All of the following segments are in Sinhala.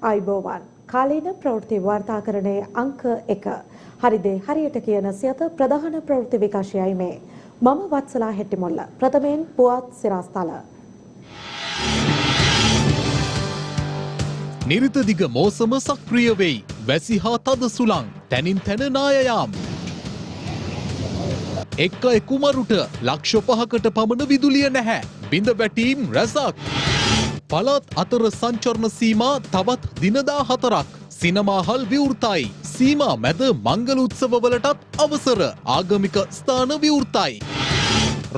අයිබෝවන් කාලීන ප්‍රවෘත්ති වාර්තාකරණයේ අංක 1 හරිදේ හරියට කියන සියත ප්‍රධාන ප්‍රවෘත්ති විකාශයයි මේ මම වත්සලා හෙට්ටිමුල්ල ප්‍රථමයෙන් පුවත් සිරස්තල නිරිත දිග මෝසම සක්‍රිය වෙයි වැසි හා තද සුළං තැනින් තැන නාය යාම් එක්ක කුමරුට ලක්ෂ 5කට පමණ විදුලිය නැහැ බිඳ වැටීම් රැසක් පළාත් අතර සංචරණ සීමා තවත් දින 14ක් සිනමාහල් විවෘතයි සීමා මැද මංගල උත්සවවලටත් අවසර ආගමික ස්ථාන විවෘතයි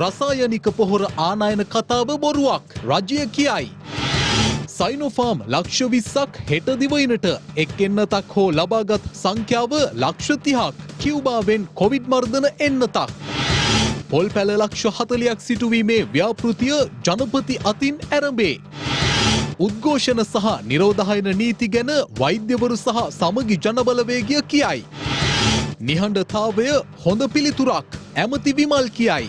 රසායනික පොහොර ආනයන කතාව බොරුවක් රජය කියයි සයිනෝෆාම් ලක්ෂ 20ක් හෙට දිවයිනට එක් එන්නතක් හෝ ලබාගත් සංඛ්‍යාව ලක්ෂ 30ක් කියුබාවෙන් කොවිඩ් මර්ධන එන්නතක් පොල් පැල ලක්ෂ 40ක් සිටුවීමේ ව්‍යාපෘතිය ජනපති අතින් ඇරඹේ උද්ඝෝෂණ සහ නිරෝධායන නීති ගැන වෛද්‍යවරු සහ සමගි ජනබලවේගය කියයි නිහඬතාවය හොඳ පිළිතුරක් ඇමති විමල් කියයි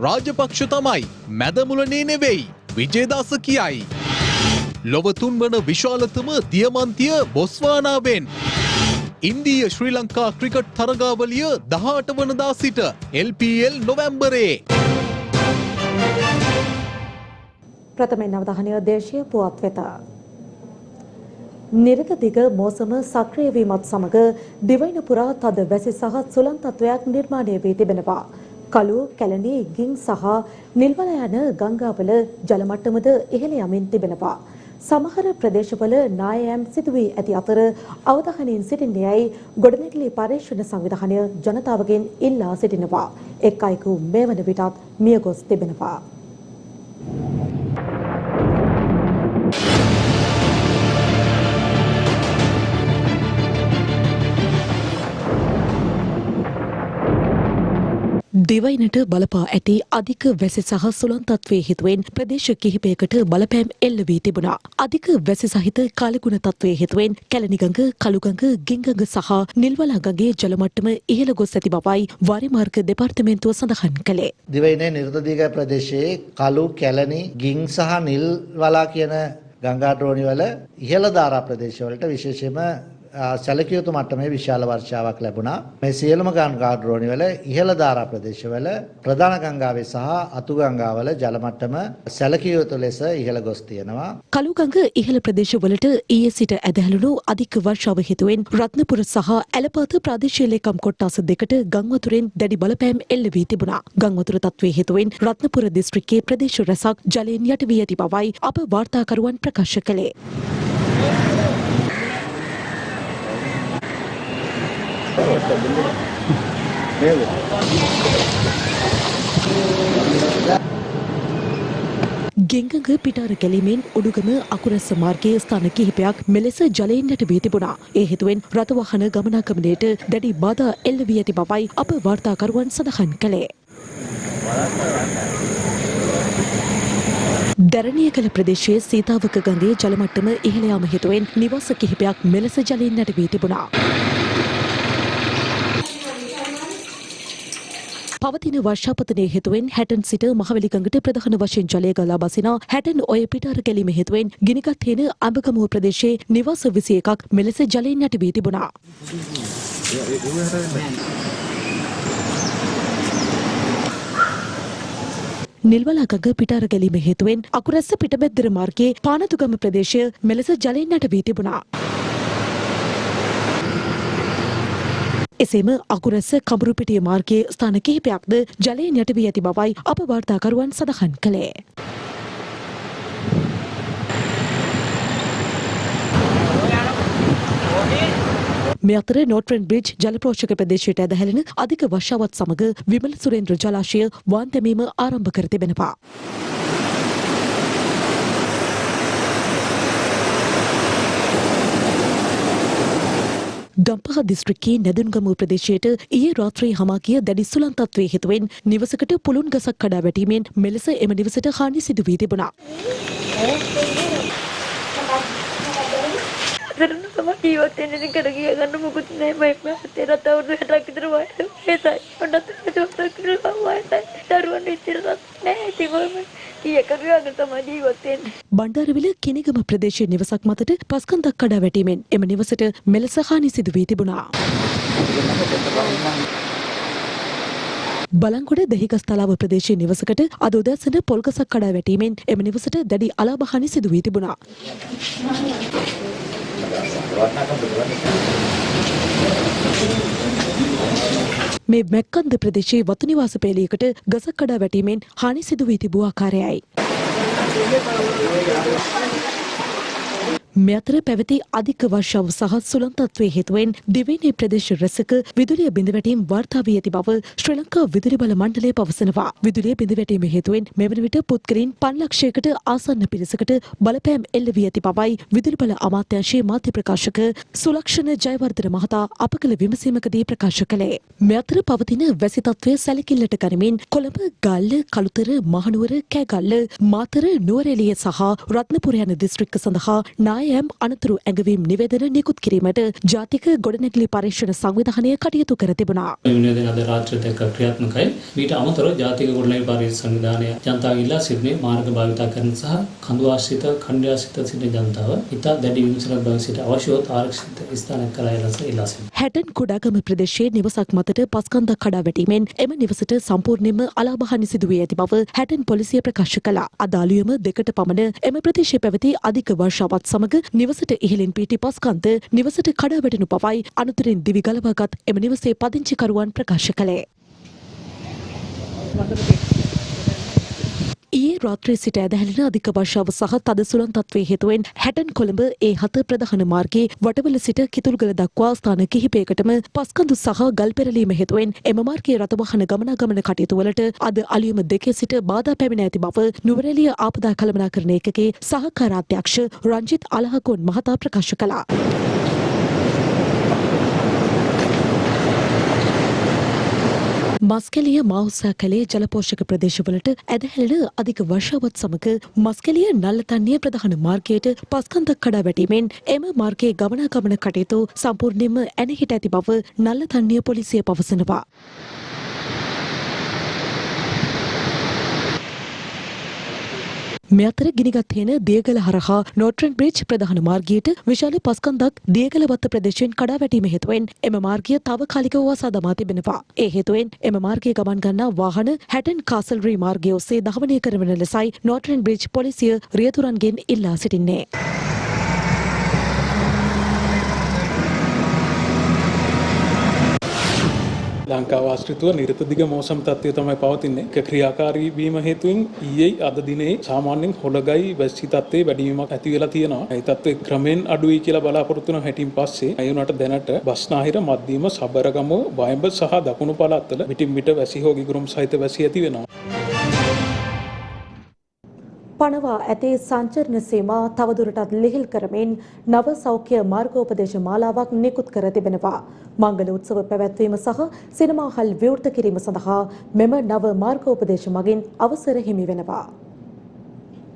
රාජපක්ෂ තමයි මැදමුලනේ නෙවෙයි විජේදාස කියයි ලොව තුන්වන විශාලතම දියමන්තිය බොස්වානාවෙන් ඉන්දීය ශ්‍රී ලංකා ක්‍රිකට් තරගාවලිය 18 වනදා සිට LPL නොවැම්බරේ ප්‍රථමයෙන් අවධානය දේශීය පුවත් වෙත නිරත දිග මෝසම සක්‍රිය වීමත් සමග දිවයින පුරා තද වැසි සහ සුළං තත්වයක් නිර්මාණය වී තිබෙනවා. කළු, කැලණි, ගින් සහ නිල්වල යන ගංගාවල ජල මට්ටමද ඉහළ යමින් තිබෙනවා. සමහර ප්‍රදේශවල නායෑම් සිදු වී ඇති අතර අවධානයෙන් සිටින්නේයි ගොඩනැගිලි පරීක්ෂණ සංවිධානය ජනතාවගෙන් ඉල්ලා සිටිනවා. එක් අයෙකු මේ වන විටත් මියගොස් තිබෙනවා. දිවයිනට බලපා ඇති අධික වැසි සහ සුළං තත්වයේ හේතුවෙන් ප්‍රදේශ කිහිපයකට බලපෑම් එල්ල වී තිබුණා. අධික වැසි සහිත කාලගුණ තත්වයේ හේතුවෙන් කැලණිගඟ, කළුගඟ, ගින්ගඟ සහ නිල්වලා ගඟේ ජල මට්ටම ඉහළ ගොස් ඇති බවයි වාරිමාර්ග දෙපාර්තමේන්තුව සඳහන් කළේ. දිවයිනේ නිර්තදීග ප්‍රදේශයේ කළු, කැලණි, ගින් සහ නිල්වලා කියන ගංගාටෝණි වල ඉහළ ධාරා ප්‍රදේශවලට විශේෂයෙන්ම සැලකිය යුතු මට්ටමේ විශාල වර්ෂාවක් ලැබුණා. මේ සියලුම ගංගාටෝණි වල ඉහළ ධාරා ප්‍රදේශවල ප්‍රධාන ගංගාවේ සහ අතු ගංගාවල ජල මට්ටම සැලකිය යුතු ලෙස ඉහළ ගොස් තියෙනවා. කළුගඟ ඉහළ ප්‍රදේශවලට ඊයේ සිට ඇදහැළුණු අධික වර්ෂාව හේතුවෙන් රත්නපුර සහ ඇලපාත ප්‍රාදේශීය ලේකම් කොට්ටාස දෙකට ගම් වතුරෙන් දැඩි බලපෑම් එල්ල වී තිබුණා. ගම් වතුර තත්වයේ හේතුවෙන් රත්නපුර දිස්ත්‍රික්කයේ ප්‍රදේශ රැසක් ජලයෙන් යට වී ඇති බවයි අප වාර්තාකරුවන් ප්‍රකාශ කළේ. ගෙංගඟ පිටාර ගැලීමෙන් උඩුගම අකුරැස්ස මාර්ගයේ ස්ථාන කිහිපයක් මෙලෙස ජලයෙන් යට වී තිබුණා. ඒ හේතුවෙන් රථ වාහන ගමනාගමනයට දැඩි බාධා එල්ල වී ඇති බවයි අප වාර්තාකරුවන් සඳහන් කළේ. දැරණියකල ප්‍රදේශයේ සීතාවක ගඟේ ජල මට්ටම ඉහළ යාම හේතුවෙන් නිවාස කිහිපයක් මෙලෙස ජලයෙන් යට වී තිබුණා. පවතින වර්ෂාපතනය හේතුවෙන් හැටන් සිට මහවැලිගඟට ප්‍රධාන වශයෙන් ජලය ගලා බසින හැටන් ඔය පිටාර ගැලීම හේතුවෙන් ගිනිගත් හේන අඹගමුව ප්‍රදේශයේ නිවාස 21ක් මෙලෙස ජලයෙන් යට වී තිබුණා. නිල්වලා ගඟ පිටාර ගැලීම හේතුවෙන් අකුරැස්ස පිටබැද්දර මාර්ගයේ පානතුගම ප්‍රදේශය මෙලෙස ජලයෙන් යට වී තිබුණා. එසේම අකුරැස්ස කඹුරුපිටිය මාර්ගයේ ස්ථාන කිහිපයක්ද ජලයෙන් යට වී ඇති බවයි අප වාර්තාකරුවන් සඳහන් කළේ. මේ අතර නෝට්‍රන් බ්‍රිජ් ජලපෝෂක ප්‍රදේශයට ඇදහැලෙන අධික වර්ෂාවත් සමග විමල සුරේන්ද්‍ර ජලාශය වාන් දැමීම ආරම්භ කර තිබෙනවා. ගම්පහ දිස්ත්‍රික්කයේ නැදුන්ගමුව ප්‍රදේශයට ඊයේ රාත්‍රියේ හමා ගිය දැඩි සුළං තත්වයේ හේතුවෙන් නිවසකට පුළුන් ගසක් කඩා වැටීමෙන් මෙලෙස එම නිවසට හානි සිදු වී තිබුණා. කරන තමයි ජීවත් වෙන්න ඉතින් කර ගිය ගන්න මොකුත් නැහැ මම තේරත් අවුරුදු 60ක් විතර වයසයි ඔන්නත් ඒක කරලා වයසයි දරුවන් ඉතිරත් නැහැ ඉතින් මම කීයක ගියාද තමයි ජීවත් වෙන්නේ. බණ්ඩාරවිල කිනිගම ප්‍රදේශයේ නිවසක් මතට පස්කන්දක් කඩා වැටීමෙන් එම නිවසට මෙලෙස හානි සිදු වී තිබුණා. බලංගොඩ දෙහිගස් තලාව ප්‍රදේශයේ නිවසකට අද උදෑසන පොල්ගසක් කඩා වැටීමෙන් එම නිවසට දැඩි අලාභ සිදු වී තිබුණා. මේ මැක්කන්ද ප්‍රදේශයේ වතු නිවාස පේලියකට ගසක් කඩා වැටීමෙන් හානි සිදු වී තිබූ ආකාරයයි. මේ අතර පැවති අධික වර්ෂාව සහ සුළං තත්ත්වයේ හේතුවෙන් දිවයිනේ ප්‍රදේශ රැසක විදුලිය බිඳ වැටීම් වාර්තා වී ඇති බව ශ්‍රී ලංකා විදුලි බල මණ්ඩලය පවසනවා. විදුලිය බිඳ වැටීම හේතුවෙන් මෙවන විට පුත්කරින් 5 ලක්ෂයකට ආසන්න පිරිසකට බලපෑම් එල්ල වී ඇති බවයි විදුලි බල අමාත්‍යාංශයේ මාධ්‍ය ප්‍රකාශක සුලක්ෂණ ජයවර්ධන මහතා අප කළ විමසීමකදී ප්‍රකාශ කළේ. මේ අතර පවතින වැසි තත්ත්වය සැලකිල්ලට ගනිමින් කොළඹ, ගල්ල, කළුතර, මහනුවර, කෑගල්ල, මාතර, නුවරඑළිය සහ රත්නපුර යන දිස්ත්‍රික්ක සඳහා නායම් අනතුරු ඇඟවීම් නිවේදන නිකුත් කිරීමට ජාතික ගොඩනැගිලි පරීක්ෂණ සංවිධානය කටයුතු කර තිබුණා. නිවේදන අද රාත්‍රිය දෙක ක්‍රියාත්මකයි. ඊට අමතරව ජාතික ගොඩනැගිලි පරීක්ෂණ සංවිධානය ජනතාව ඉල්ලා සිටිනේ මාර්ග භාවිතා කරන සහ කඳු ආශ්‍රිත ඛණ්ඩාශ්‍රිත සිටින ජනතාව ඉතා දැඩි විමසනක් බව සිට අවශ්‍යවත් ආරක්ෂිත ස්ථානයක් කරා ඉල්ලා සිටිනවා. හැටන් කුඩාගම ප්‍රදේශයේ නිවසක් මතට පස්කන්දක් කඩා වැටීමෙන් එම නිවසට සම්පූර්ණයෙන්ම අලාභ සිදු වී ඇති බව හැටන් පොලිසිය ප්‍රකාශ කළා. අද අලුයම දෙකට පමණ එම ප්‍රදේශයේ පැවති අධික වර්ෂාවත් සමග නිවසට ඉහළින් පිහිටි පස්කන්ද නිවසට කඩා වැටෙනු බවයි අනතුරින් දිවි ගලවාගත් එම නිවසේ පදිංචිකරුවන් ප්‍රකාශ කළේ. ඊයේ රාත්‍රියේ සිට ඇදහැලෙන අධික වර්ෂාව සහ තද සුළං තත්ත්වයේ හේතුවෙන් හැටන් කොළඹ A7 ප්‍රධාන මාර්ගයේ වටවල සිට කිතුල්ගල දක්වා ස්ථාන කිහිපයකටම පස්කඳු සහ ගල් පෙරලීම හේතුවෙන් එම මාර්ගයේ රථවාහන ගමනාගමන කටයුතු වලට අද අලුයම 2 සිට බාධා පැමිණ ඇති බව නුවරඑළිය ආපදා කළමනාකරණ ඒකකයේ සහකාර අධ්‍යක්ෂ රංජිත් අලහගොන් මහතා ප්‍රකාශ කළා. මස්කෙලිය මාඋස්සා කලේ ජලපෝෂක ප්‍රදේශවලට ඇදහැලෙන අධික වර්ෂාවත් සමග මස්කෙලිය නල්ලතන්නිය ප්‍රධාන මාර්ගයට පස්කන්දක් කඩා වැටීමෙන් එම මාර්ගයේ ගමනාගමන කටයුතු සම්පූර්ණයෙන්ම ඇනහිට ඇති බව නල්ලතන්නිය පොලිසිය පවසනවා. මේ අතර ගිනිගත් හේන දියගල හරහා නෝට්‍රන් බ්‍රිජ් ප්‍රධාන මාර්ගයට විශාල පස්කන්දක් දියගලවත්ත ප්‍රදේශයෙන් කඩා වැටීම හේතුවෙන් එම මාර්ගය තාවකාලිකව වසා දමා තිබෙනවා. ඒ හේතුවෙන් එම මාර්ගයේ ගමන් ගන්නා වාහන හැටන් කාසල්රි මාර්ගය ඔස්සේ දහවනය කරවන ලෙසයි නෝට්‍රන් බ්‍රිජ් පොලිසිය රියතුරන්ගෙන් ඉල්ලා සිටින්නේ. ලංකාව ආශ්‍රිතව නිරතදිග මෝසම් තත්ත්වය තමයි පවතින්නේ. ඒක ක්‍රියාකාරී වීම හේතුවෙන් ඊයේ අද දිනේ සාමාන්‍යයෙන් හොළගයි වැසි තත්ත්වයේ වැඩිවීමක් ඇති වෙලා තියෙනවා. ඒ තත්ත්වය ක්‍රමෙන් අඩුයි කියලා බලාපොරොත්තු වෙන හැටින් පස්සේ ඒ වුණාට දැනට බස්නාහිර මධ්‍යම සබරගම වයඹ සහ දකුණු පළාත්වල විටින් විට වැසි හෝ ගිගුරුම් සහිත වැසි ඇති වෙනවා. පනවා ඇතේ සංචරණ සීමා තවදුරටත් ලිහිල් කරමින් නව සෞඛ්‍ය මාර්ගෝපදේශ මාලාවක් නිකුත් කර තිබෙනවා. මංගල උත්සව පැවැත්වීම සහ සිනමා හල් විවෘත කිරීම සඳහා මෙම නව මාර්ගෝපදේශ මගින් අවසර හිමි වෙනවා.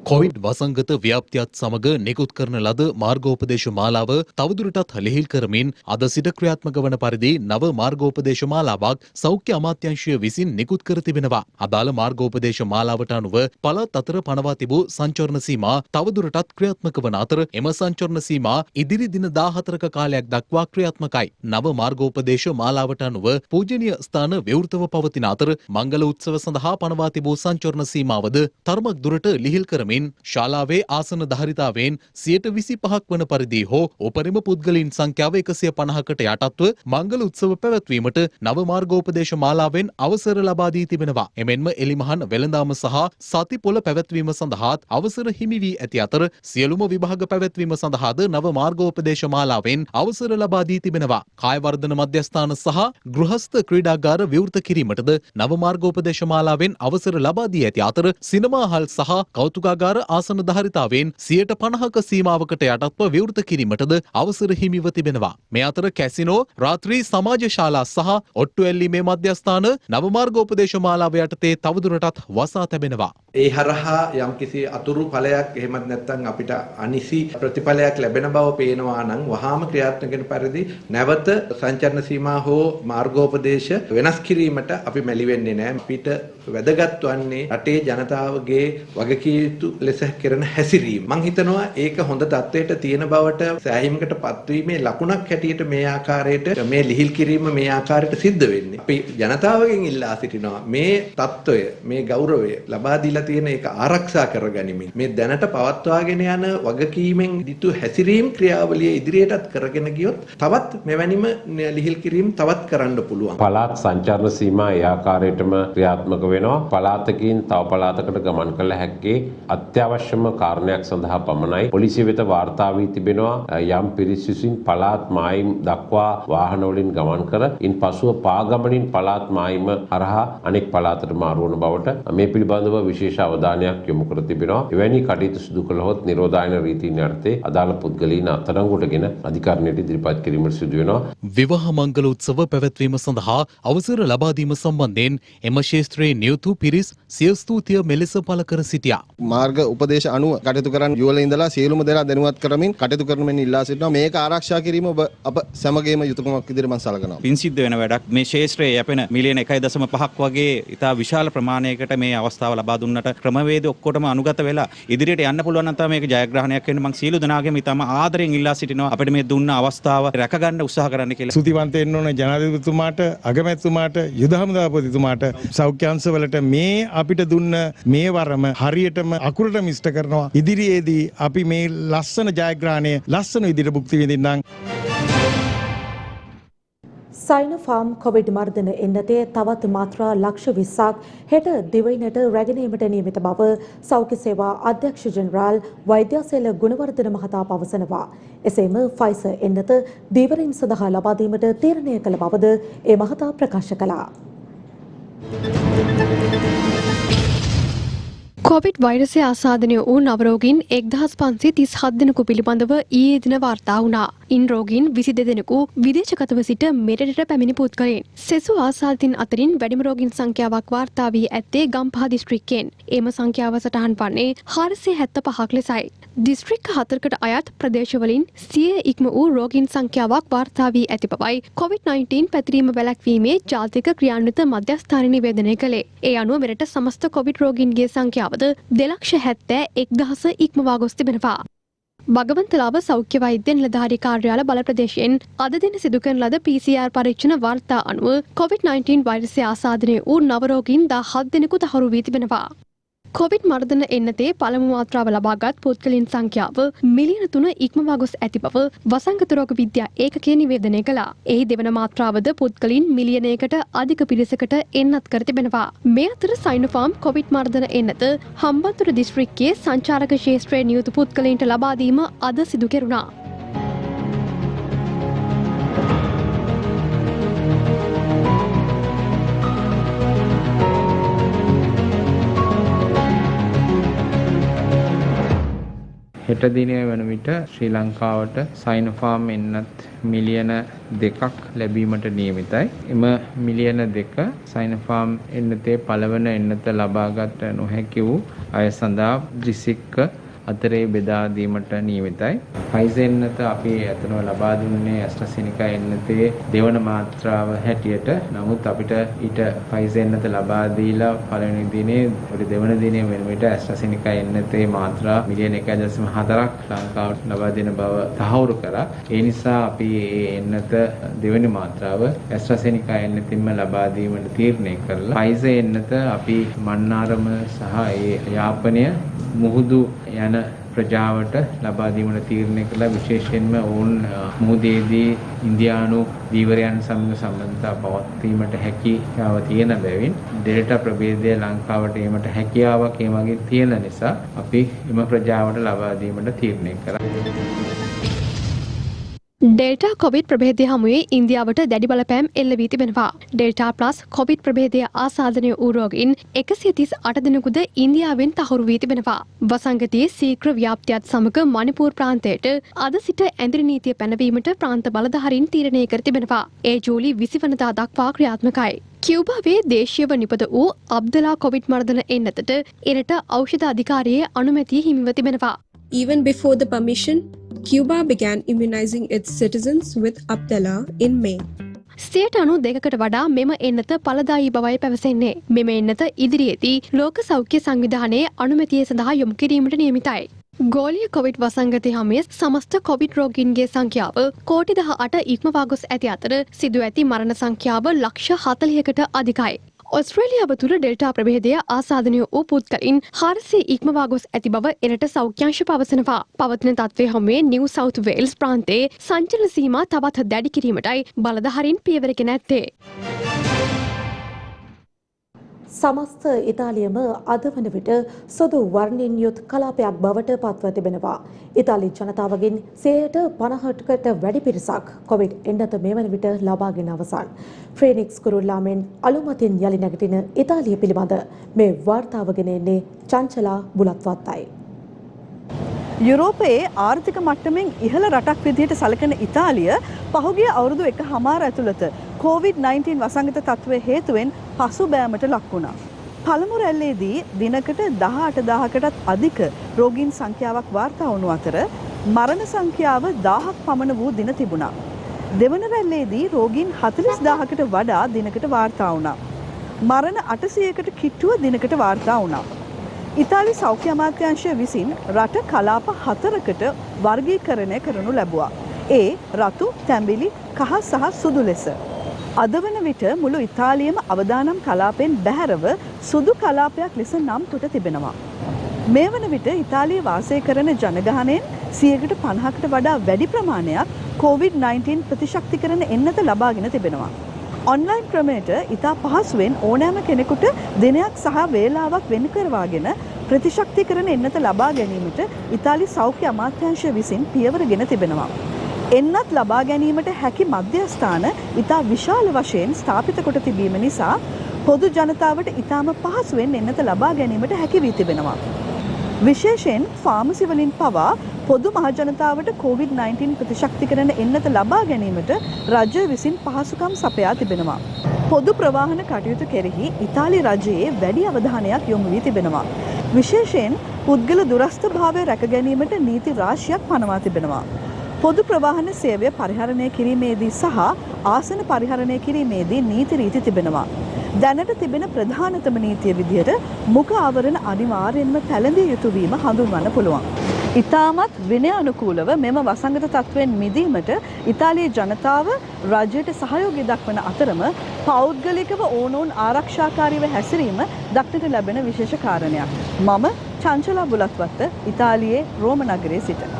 කොවිඩ් වසංගත ව්‍යාප්තියත් සමග නිකුත් කරන ලද මාර්ගෝපදේශ මාලාව තවදුරටත් ලිහිල් කරමින් අද සිට ක්‍රියාත්මක වන පරිදි නව මාර්ගෝපදේශ මාලාවක් සෞඛ්‍ය අමාත්‍යාංශය විසින් නිකුත් කර තිබෙනවා. අදාළ මාර්ගෝපදේශ මාලාවට අනුව පළාත් අතර පනවා තිබූ සංචරණ සීමා තවදුරටත් ක්‍රියාත්මක වන අතර එම සංචරණ සීමා ඉදිරි දින 14ක කාලයක් දක්වා ක්‍රියාත්මකයි. නව මාර්ගෝපදේශ මාලාවට අනුව පූජනීය ස්ථාන විවෘතව පවතින අතර මංගල උත්සව සඳහා පනවා තිබූ සංචරණ සීමාවද තරමක් දුරට ලිහිල් කරමින් ශාලාවේ ආසන ධාරිතාවෙන් 25% වන පරිදි හෝ උපරිම පුද්ගලයන් සංඛ්‍යාව 150කට යටත්ව මංගල උත්සව පැවැත්වීමට නව මාර්ගෝපදේශ මාලාවෙන් අවසර ලබා දී තිබෙනවා. එමෙන්ම එලිමහන් වෙළඳාම සහ සති පොළ පැවැත්වීම සඳහාත් අවසර හිමි වී ඇති අතර සියලුම විභාග පැවැත්වීම සඳහාද නව මාර්ගෝපදේශ මාලාවෙන් අවසර ලබා දී තිබෙනවා. කාය වර්ධන මධ්‍යස්ථාන සහ ගෘහස්ත ක්‍රීඩාගාර විවෘත කිරීමටද නව මාර්ගෝපදේශ මාලාවෙන් අවසර ලබා දී ඇති අතර සිනමා හල් සහ කෞතුකාගාර බලාගාර ආසන ධාරිතාවෙන් 50%ක සීමාවකට යටත්ව විවෘත කිරීමටද අවසර හිමිව තිබෙනවා. මේ අතර කැසිනෝ, රාත්‍රී සමාජ ශාලා සහ ඔට්ටු ඇල්ලීමේ මධ්‍යස්ථාන නවමාර්ගෝපදේශ මාලාව යටතේ තවදුරටත් වසා තැබෙනවා. ඒ හරහා යම්කිසි අතුරු ඵලයක් එහෙමත් නැත්නම් අපිට අනිසි ප්‍රතිඵලයක් ලැබෙන බව පේනවා නම් වහාම ක්‍රියාත්මක වෙන පරිදි නැවත සංචරණ සීමා හෝ මාර්ගෝපදේශ වෙනස් කිරීමට අපි මැලි වෙන්නේ නැහැ. අපිට වැදගත් වන්නේ රටේ ජනතාවගේ වගකීතු ලෙස කරන හැසිරීම. මම හිතනවා ඒක හොඳ තත්ත්වයට තියෙන බවට සෑහීමකට පත්වීමේ ලකුණක් හැටියට මේ ආකාරයට මේ ලිහිල් කිරීම මේ ආකාරයට සිද්ධ වෙන්නේ. අපි ජනතාවගෙන් ඉල්ලා සිටිනවා මේ තත්ත්වය මේ ගෞරවය ලබා දීලා තියෙන ඒක ආරක්ෂා කරගනිමින් මේ දැනට පවත්වාගෙන යන වගකීමෙන් දිතු හැසිරීම් ක්‍රියාවලිය ඉදිරියටත් කරගෙන ගියොත් තවත් මෙවැනිම ලිහිල් කිරීම තවත් කරන්න පුළුවන්. පළාත් සංචාරණ සීමා ඒ ආකාරයටම ක්‍රියාත්මක වෙනවා. පළාතකින් තව පළාතකට ගමන් කළ හැක්කේ අත්‍යවශ්‍යම කාරණයක් සඳහා පමණයි. පොලිසිය වෙත වාර්තා වී තිබෙනවා යම් පිරිස් විසින් පළාත් මායිම් දක්වා වාහන වලින් ගමන් කර ඉන් පසුව පාගමනින් පළාත් මායිම හරහා අනෙක් පළාතට මාරු වන බවට මේ පිළිබඳව විශේෂ අවධානයක් යොමු කර තිබෙනවා. එවැනි කටයුතු සිදු කළහොත් නිරෝධායන රීතීන් යටතේ අදාළ පුද්ගලයන් අත්අඩංගුවටගෙන අධිකරණයට ඉදිරිපත් කිරීමට සිදු වෙනවා. විවාහ මංගල උත්සව පැවැත්වීම සඳහා අවසර ලබා දීම සම්බන්ධයෙන් එම ක්ෂේත්‍රයේ නියුතු පිරිස් සිය ස්තුතිය මෙලෙස පළ කර සිටියා. මාර්ග උපදේශ අනුව කටයුතු කරන්න යුවල ඉඳලා සියලුම දෙනා දැනුවත් කරමින් කටයුතු කරන මෙන් ඉල්ලා සිටිනවා. මේක ආරක්ෂා කිරීම අප සමගේම යුතුයකමක් විදිහට මම සලකනවා. පින් සිද්ධ වෙන වැඩක්. මේ ක්ෂේත්‍රයේ යැපෙන මිලියන 1.5ක් වගේ ඉතා විශාල ප්‍රමාණයකට මේ අවස්ථාව ලබා දුන්නට ක්‍රමවේද ඔක්කොටම අනුගත වෙලා ඉදිරියට යන්න පුළුවන් නම් තමයි මේක ජයග්‍රහණයක් වෙන්න මම සියලු දෙනාගේම ඉතාම ආදරෙන් ඉල්ලා සිටිනවා අපිට මේ දුන්න අවස්ථාව රැකගන්න උත්සාහ කරන්න කියලා. ස්තුතිවන්ත වෙන්න ඕන ජනාධිපතිතුමාට, අගමැතිතුමාට, යුද හමුදාපතිතුමාට, සෞඛ්‍ය අංශවලට මේ අපිට දුන්න මේ වරම හරියටම අකුරටම ඉෂ්ට කරනවා. ඉදිරියේදී අපි මේ ලස්සන ජයග්‍රහණය ලස්සන විදිහට භුක්ති විඳින්නම්. සයිනෝෆාම් කොවිඩ් මර්ධන එන්නතේ තවත් මාත්‍රා ලක්ෂ 20ක් හෙට දිවයිනට රැගෙනීමට නියමිත බව සෞඛ්‍ය සේවා අධ්‍යක්ෂ ජෙනරාල් වෛද්‍යසේල ගුණවර්ධන මහතා පවසනවා. එසේම ෆයිසර් එන්නත දීවරින් සඳහා ලබා දීමට තීරණය කළ බවද ඒ මහතා ප්‍රකාශ කළා. කොවිඩ් වෛරසය ආසාදනය වූ නවරෝගීන් 1537 දෙනෙකු පිළිබඳව ඊයේ දින වාර්තා වුණා. ඉන් රෝගීන් 22 දෙනෙකු විදේශගතව සිට මෙරටට පැමිණි පුද්ගලයන්. සෙසු ආසාදිතයින් අතරින් වැඩිම රෝගීන් සංඛ්‍යාවක් වාර්තා වී ඇත්තේ ගම්පහ දිස්ත්‍රික්කයෙන්. එම සංඛ්‍යාව සටහන් වන්නේ 475ක් ලෙසයි. දිස්ත්‍රික්ක 4කට අයත් ප්‍රදේශවලින් 100 ඉක්ම වූ රෝගීන් සංඛ්‍යාවක් වාර්තා වී ඇති බවයි COVID-19 පැතිරීම වැළැක්වීමේ ජාතික ක්‍රියාන්විත මධ්‍යස්ථානය නිවේදනය කළේ. ඒ අනුව මෙරට සමස්ත කොවිඩ් රෝගීන්ගේ සංඛ්‍යාවද 2,71,000 ඉක්මවා ගොස් තිබෙනවා. භගවන්තලාව සෞඛ්‍ය වෛද්‍ය නිලධාරී කාර්යාල බල ප්‍රදේශයෙන් අද දින සිදු කරන ලද PCR පරීක්ෂණ වාර්තා අනුව COVID-19 වෛරසය ආසාදනය වූ නව රෝගීන් 17 දෙනෙකු තහවුරු වී තිබෙනවා. කොවිඩ් මර්ධන එන්නතේ පළමු මාත්‍රාව ලබාගත් පුද්ගලයන් සංඛ්‍යාව මිලියන 3 ඉක්මවා ගොස් ඇති බව වසංගත රෝග විද්‍යා ඒකකය නිවේදනය කළා. එහි දෙවන මාත්‍රාවද පුද්ගලයන් මිලියනයකට අධික පිරිසකට එන්නත් කර තිබෙනවා. මේ අතර සයිනෝෆාම් කොවිඩ් මර්ධන එන්නත හම්බන්තොට දිස්ත්‍රික්කයේ සංචාරක ක්ෂේත්‍රයේ නියුතු පුද්ගලයන්ට ලබා දීම අද සිදු කෙරුණා. හෙට දිනය වන විට ශ්‍රී ලංකාවට සයිනෝෆාම් එන්නත් මිලියන 2ක් ලැබීමට නියමිතයි. එම මිලියන 2 සයිනෝෆාම් එන්නතේ පළවන එන්නත ලබාගත නොහැකි වූ අය සඳහා දිස්ත්‍රික්ක අතරේ බෙදා දීමට නියමිතයි. ෆයිසර් එන්නත අපි අතනව ලබා දුන්නේ ඇස්ට්‍රාසෙනිකා එන්නතේ දෙවන මාත්‍රාව හැටියට. නමුත් අපිට ඊට ෆයිසර් එන්නත ලබා දීලා පළවෙනි දිනේ දෙවන දිනේ වෙන විට ඇස්ට්‍රාසෙනිකා එන්නතේ මාත්‍රා මිලියන 1.4ක් ලංකාවට ලබා දෙන බව තහවුරු කරා. ඒ නිසා අපි මේ එන්නත දෙවෙනි මාත්‍රාව ඇස්ට්‍රාසෙනිකා එන්නතින්ම ලබා දීමට තීරණය කරලා ෆයිසර් එන්නත අපි මන්නාරම සහ ඒ යාපනය මුහුදු යන ප්‍රජාවට ලබා දීමට තීරණය කළා. විශේෂයෙන්ම ඔවුන් මුහුදේදී ඉන්දියානු දීවරයන් සමග සම්බන්ධතා පවත්වීමට හැකියාව තියෙන බැවින් ඩෙල්ටා ප්‍රභේදය ලංකාවට ඒමට හැකියාවක් ඒ වගේ තියෙන නිසා අපි එම ප්‍රජාවට ලබා දීමට තීරණය කළා. ඩෙල්ටා කොවිඩ් ප්‍රභේදය හමුවේ ඉන්දියාවට දැඩි බලපෑම් එල්ල වී තිබෙනවා. ඩෙල්ටා ප්ලස් කොවිඩ් ප්‍රභේදය ආසාදනය වූ රෝගීන් 138 දෙනෙකුද ඉන්දියාවෙන් තහවුරු වී තිබෙනවා. වසංගතයේ ශීඝ්‍ර ව්‍යාප්තියත් සමග මණිපූර් ප්‍රාන්තයට අද සිට ඇඳිරි නීතිය පැනවීමට ප්‍රාන්ත බලධාරීන් තීරණය කර තිබෙනවා. ඒ ජූලි 20 වනදා දක්වා ක්‍රියාත්මකයි. කියුබාවේ දේශීයව නිපද වූ අබ්දලා කොවිඩ් මර්ධන එන්නතට එරට ඖෂධ අධිකාරියේ අනුමැතිය හිමිව තිබෙනවා. Even before the permission, Cuba began immunizing its citizens with Abdala in May. 92% වඩා මෙම එන්නත ඵලදායී බවයි පැවසෙන්නේ. මෙම එන්නත ඉදිරියේදී ලෝක සෞඛ්‍ය සංවිධානයේ අනුමැතිය සඳහා යොමු කිරීමට නියමිතයි. ගෝලීය කොවිඩ් වසංගතය හමුවේ සමස්ත කොවිඩ් රෝගීන්ගේ සංඛ්‍යාව කෝටි 18 ඉක්මවා ගොස් ඇති අතර සිදු ඇති මරණ සංඛ්‍යාව ලක්ෂ 40කට අධිකයි. ඔස්ට්‍රේලියාව තුළ ඩෙල්ටා ප්‍රභේදය ආසාදනය වූ පුද්ගලයින් 400 ඉක්මවා ගොස් ඇති බව එරට සෞඛ්‍යංශ පවසනවා. පවතින තත්ත්වය හමුවේ නිව් සවුත් වේල්ස් ප්‍රාන්තයේ සංචලන සීමා තවත් දැඩි කිරීමටයි බලධාරීන් පියවරගෙන ඇත්තේ. සමස්ත ඉතාලියම අද වන විට සොදු වර්ණින් යුත් කලාපයක් බවට පත්ව තිබෙනවා. ඉතාලි ජනතාවගෙන් 50%කට වැඩි පිරිසක් කොවිඩ් එන්නත මේ වන විට ලබාගෙන අවසන්. ෆ්‍රේනික්ස් කුරුල්ලාමෙන් අලුමතින් යලි නැගිටින ඉතාලිය පිළිබඳ මේ වාර්තාවගෙන එන්නේ චංචලා බුලත්වත්තයි. යුරෝපයේ ආර්ථික මට්ටමින් ඉහළ රටක් විදිහට සැලකෙන ඉතාලිය පහුගිය අවුරුදු 1.5 ඇතුළත COVID-19 වසංගත තත්ත්වය හේතුවෙන් පසුබෑමට ලක් වුණා. පළමු රැල්ලේදී දිනකට 18,000කටත් අධික රෝගීන් සංඛ්‍යාවක් වාර්තා වුණු අතර මරණ සංඛ්‍යාව 1000ක් පමණ වූ දින තිබුණා. දෙවන රැල්ලේදී රෝගීන් 40,000කට වඩා දිනකට වාර්තා වුණා. මරණ 800කට කිට්ටුව දිනකට වාර්තා වුණා. ඉතාලි සෞඛ්‍ය අමාත්‍යාංශය විසින් රට කලාප 4කට වර්ගීකරණය කරනු ලැබුවා. ඒ රතු, තැඹිලි, කහ සහ සුදු ලෙස. අද වන විට මුළු ඉතාලියම අවදානම් කලාපෙන් බැහැරව සුදු කලාපයක් ලෙස නම් කොට තිබෙනවා. මේ වන විට ඉතාලියේ වාසය කරන ජනගහනයෙන් 50%කට වඩා වැඩි ප්‍රමාණයක් COVID-19 ප්‍රතිශක්තිකරණ එන්නත ලබාගෙන තිබෙනවා. ඔන්ලයින් ක්‍රමයට ඉතා පහසුවෙන් ඕනෑම කෙනෙකුට දිනයක් සහ වේලාවක් වෙන් කරවාගෙන ප්‍රතිශක්තිකරණ එන්නත ලබා ගැනීමට ඉතාලි සෞඛ්‍ය අමාත්‍යාංශය විසින් පියවරගෙන තිබෙනවා. එන්නත් ලබා ගැනීමට හැකි මධ්‍යස්ථාන ඉතා විශාල වශයෙන් ස්ථාපිත කොට තිබීම නිසා පොදු ජනතාවට ඉතාම පහසුවෙන් එන්නත ලබා ගැනීමට හැකි වී තිබෙනවා. විශේෂයෙන් ෆාමසි වලින් පවා පොදු මහජනතාවට COVID-19 ප්‍රතිශක්තිකරණ එන්නත ලබා ගැනීමට රජය විසින් පහසුකම් සපයා තිබෙනවා. පොදු ප්‍රවාහන කටයුතු කෙරෙහි ඉතාලි රජයේ වැඩි අවධානයක් යොමු වී තිබෙනවා. විශේෂයෙන් පුද්ගල දුරස්ථභාවය රැක ගැනීමට නීති රාශියක් පනවා තිබෙනවා. පොදු ප්‍රවාහන සේවය පරිහරණය කිරීමේදී සහ ආසන පරිහරණය කිරීමේදී නීති රීති තිබෙනවා. දැනට තිබෙන ප්‍රධානතම නීතිය විදිහට මුඛ ආවරණ අනිවාර්යෙන්ම පැළඳිය යුතු වීම හඳුන්වන්න පුළුවන්. ඉතාමත් විනයානුකූලව මෙම වසංගත තත්ත්වයෙන් මිදීමට ඉතාලියේ ජනතාව රජයට සහයෝගය දක්වන අතරම පෞද්ගලිකව ඕනෝන් ආරක්ෂාකාරීව හැසිරීම දක්නට ලැබෙන විශේෂ කාරණයක්. මම චංචලා බුලත්වත්ත ඉතාලියේ රෝම නගරයේ සිට.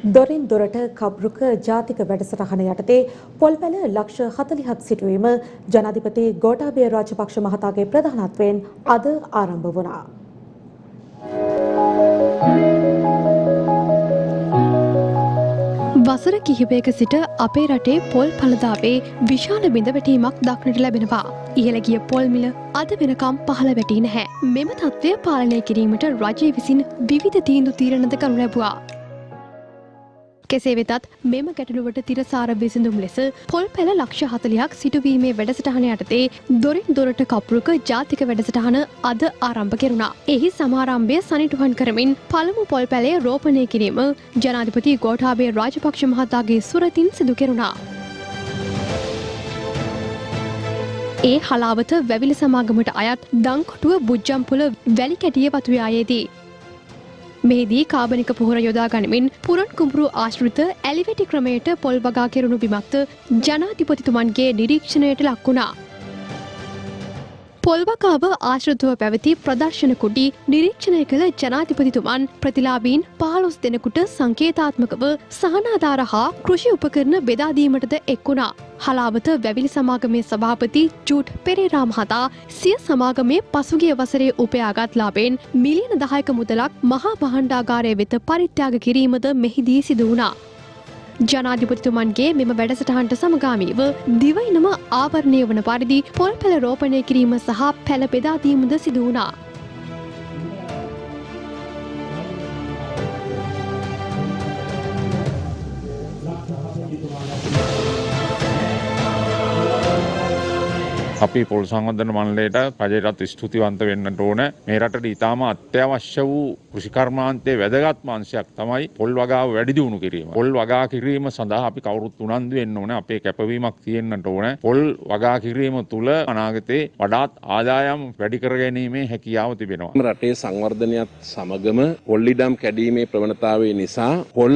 දොරින් දොරට කබ්රුක ජාතික වැඩසටහන යටතේ පොල්පැල ලක්ෂ 40ක් සිටුවීම ජනාධිපති ගෝඨාභය රාජපක්ෂ මහතාගේ ප්‍රධානත්වයෙන් අද ආරම්භ වුණා. වසර කිහිපයක සිට අපේ රටේ පොල් පළදාවේ විශාල බිඳවැටීමක් දක්නට ලැබෙනවා. ඉහළ ගිය පොල් මිල අද වෙනකම් පහළ වැටී නැහැ. මෙම තත්ත්වය පාලනය කිරීමට රජය විසින් විවිධ තීන්දුව තීරණද කරනු ලැබුවා. කෙසේ වෙතත් මෙම ගැටලුවට තිරසාර විසඳුම් ලෙස පොල් පැල ලක්ෂ 40ක් සිටුවීමේ වැඩසටහන යටතේ දොරින් දොරට කප්රුක ජාතික වැඩසටහන අද ආරම්භ කෙරුණා. එහි සමාරම්භය සනිටුහන් කරමින් පළමු පොල් පැලේ රෝපණය කිරීම ජනාධිපති ගෝඨාභය රාජපක්ෂ මහතාගේ සුරතින් සිදු කෙරුණා. ඒ හලාවත වැවිලි සමාගමට අයත් දංකොටුව බුජ්ජම්පුල වැලි කැටිය වතුයායේදී මෙහිදී කාබනික පොහොර යොදා ගනිමින් පුරන් කුඹුරු ආශ්‍රිත ඇලිවැටි ක්‍රමයට පොල් වගා කෙරුණු බිමක්ද ජනාධිපතිතුමන්ගේ නිරීක්ෂණයට ලක් වුණා. පොල්වකාව ආශ්‍රිතව පැවති ප්‍රදර්ශන කුඩි නිරීක්ෂණය කළ ජනාධිපතිතුමන් ප්‍රතිලාභීන් 15 දෙනෙකුට සංකේතාත්මකව සහනාධාර හා කෘෂි උපකරණ බෙදා දීමටද එක් වුණා. හලාවත වැවිලි සමාගමේ සභාපති ජූඩ් පෙරේරා මහතා සිය සමාගමේ පසුගිය වසරේ උපයාගත් ලාභයෙන් මිලියන 10ක මුදලක් මහා භාණ්ඩාගාරය වෙත පරිත්‍යාග කිරීමද මෙහිදී සිදු වුණා. ජනාධිපතිතුමන්ගේ මෙම වැඩසටහනට සමගාමීව දිවයිනම ආවරණය වන පරිදි පොල් පැල රෝපණය කිරීම සහ පැල බෙදා දීමද සිදු වුණා. අපි පොල් සංවර්ධන මණ්ඩලයට රජයටත් ස්තුතිවන්ත වෙන්නට ඕන. මේ රටට ඉතාම අත්‍යවශ්‍ය වූ කෘෂිකර්මාන්තයේ වැදගත්ම අංශයක් තමයි පොල් වගාව වැඩි දියුණු කිරීම. පොල් වගා කිරීම සඳහා අපි කවුරුත් උනන්දු වෙන්න ඕන. අපේ කැපවීමක් තියෙන්නට ඕන. පොල් වගා කිරීම තුළ අනාගතේ වඩාත් ආදායම් වැඩි කර ගැනීමේ හැකියාව තිබෙනවා. රටේ සංවර්ධනයත් සමගම පොල් ඉඩම් කැඩීමේ ප්‍රවණතාවය නිසා පොල්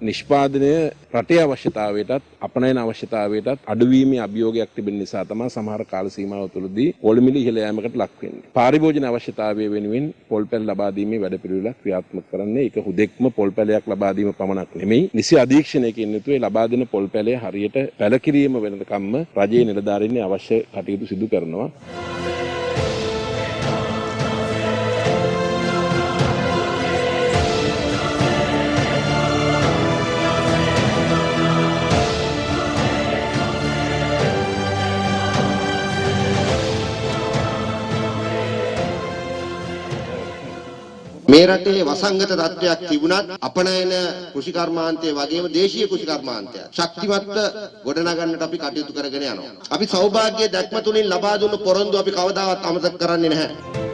නිෂ්පාදනය රටේ අවශ්‍යතාවයටත් අපනයන අවශ්‍යතාවයටත් අඩුවීමේ අභියෝගයක් තිබෙන නිසා තමයි සමහර කාල සීමාව තුළදී පොල් මිල ඉහළ යාමකට ලක් වෙන්නේ. පාරිභෝජන අවශ්‍යතාවය වෙනුවෙන් පොල් පැල ලබා දීමේ වැඩපිළිවෙලක් ක්‍රියාත්මක කරන්නේ. ඒක හුදෙක්ම පොල් පැලයක් ලබා දීම පමණක් නෙමෙයි. නිසි අධීක්ෂණයකින් යුතුව ලබා දෙන පොල් පැලය හරියට පැල කිරීම වෙනකම්ම රජයේ නිලධාරීන් අවශ්‍ය කටයුතු සිදු කරනවා. මේ රටේ වසංගත තත්ත්වයක් තිබුණත් අපනයන කෘෂි කර්මාන්තය වගේම දේශීය කෘෂි කර්මාන්තය ශක්තිමත්ව ගොඩනගන්නට අපි කටයුතු කරගෙන යනවා. අපි සෞභාග්‍ය දැක්ම තුලින් ලබා දුන්නු පොරොන්දු අපි කවදාවත් අමතක කරන්නේ නැහැ.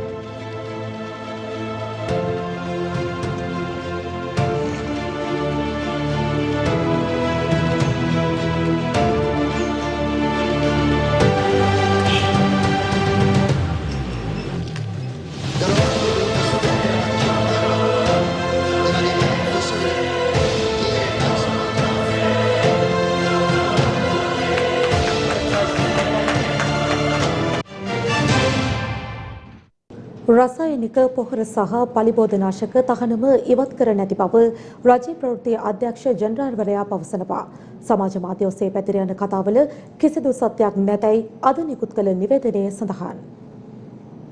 රසායනික පොහොර සහ පලිබෝධනාශක තහනම ඉවත් කර නැති බව රජයේ ප්‍රවෘත්ති අධ්‍යක්ෂ ජනරාල්වරයා පවසනවා. සමාජ මාධ්‍ය ඔස්සේ පැතිර යන කතාවල කිසිදු සත්‍යයක් නැතයි අද නිකුත් කළ නිවේදනයේ සඳහන්.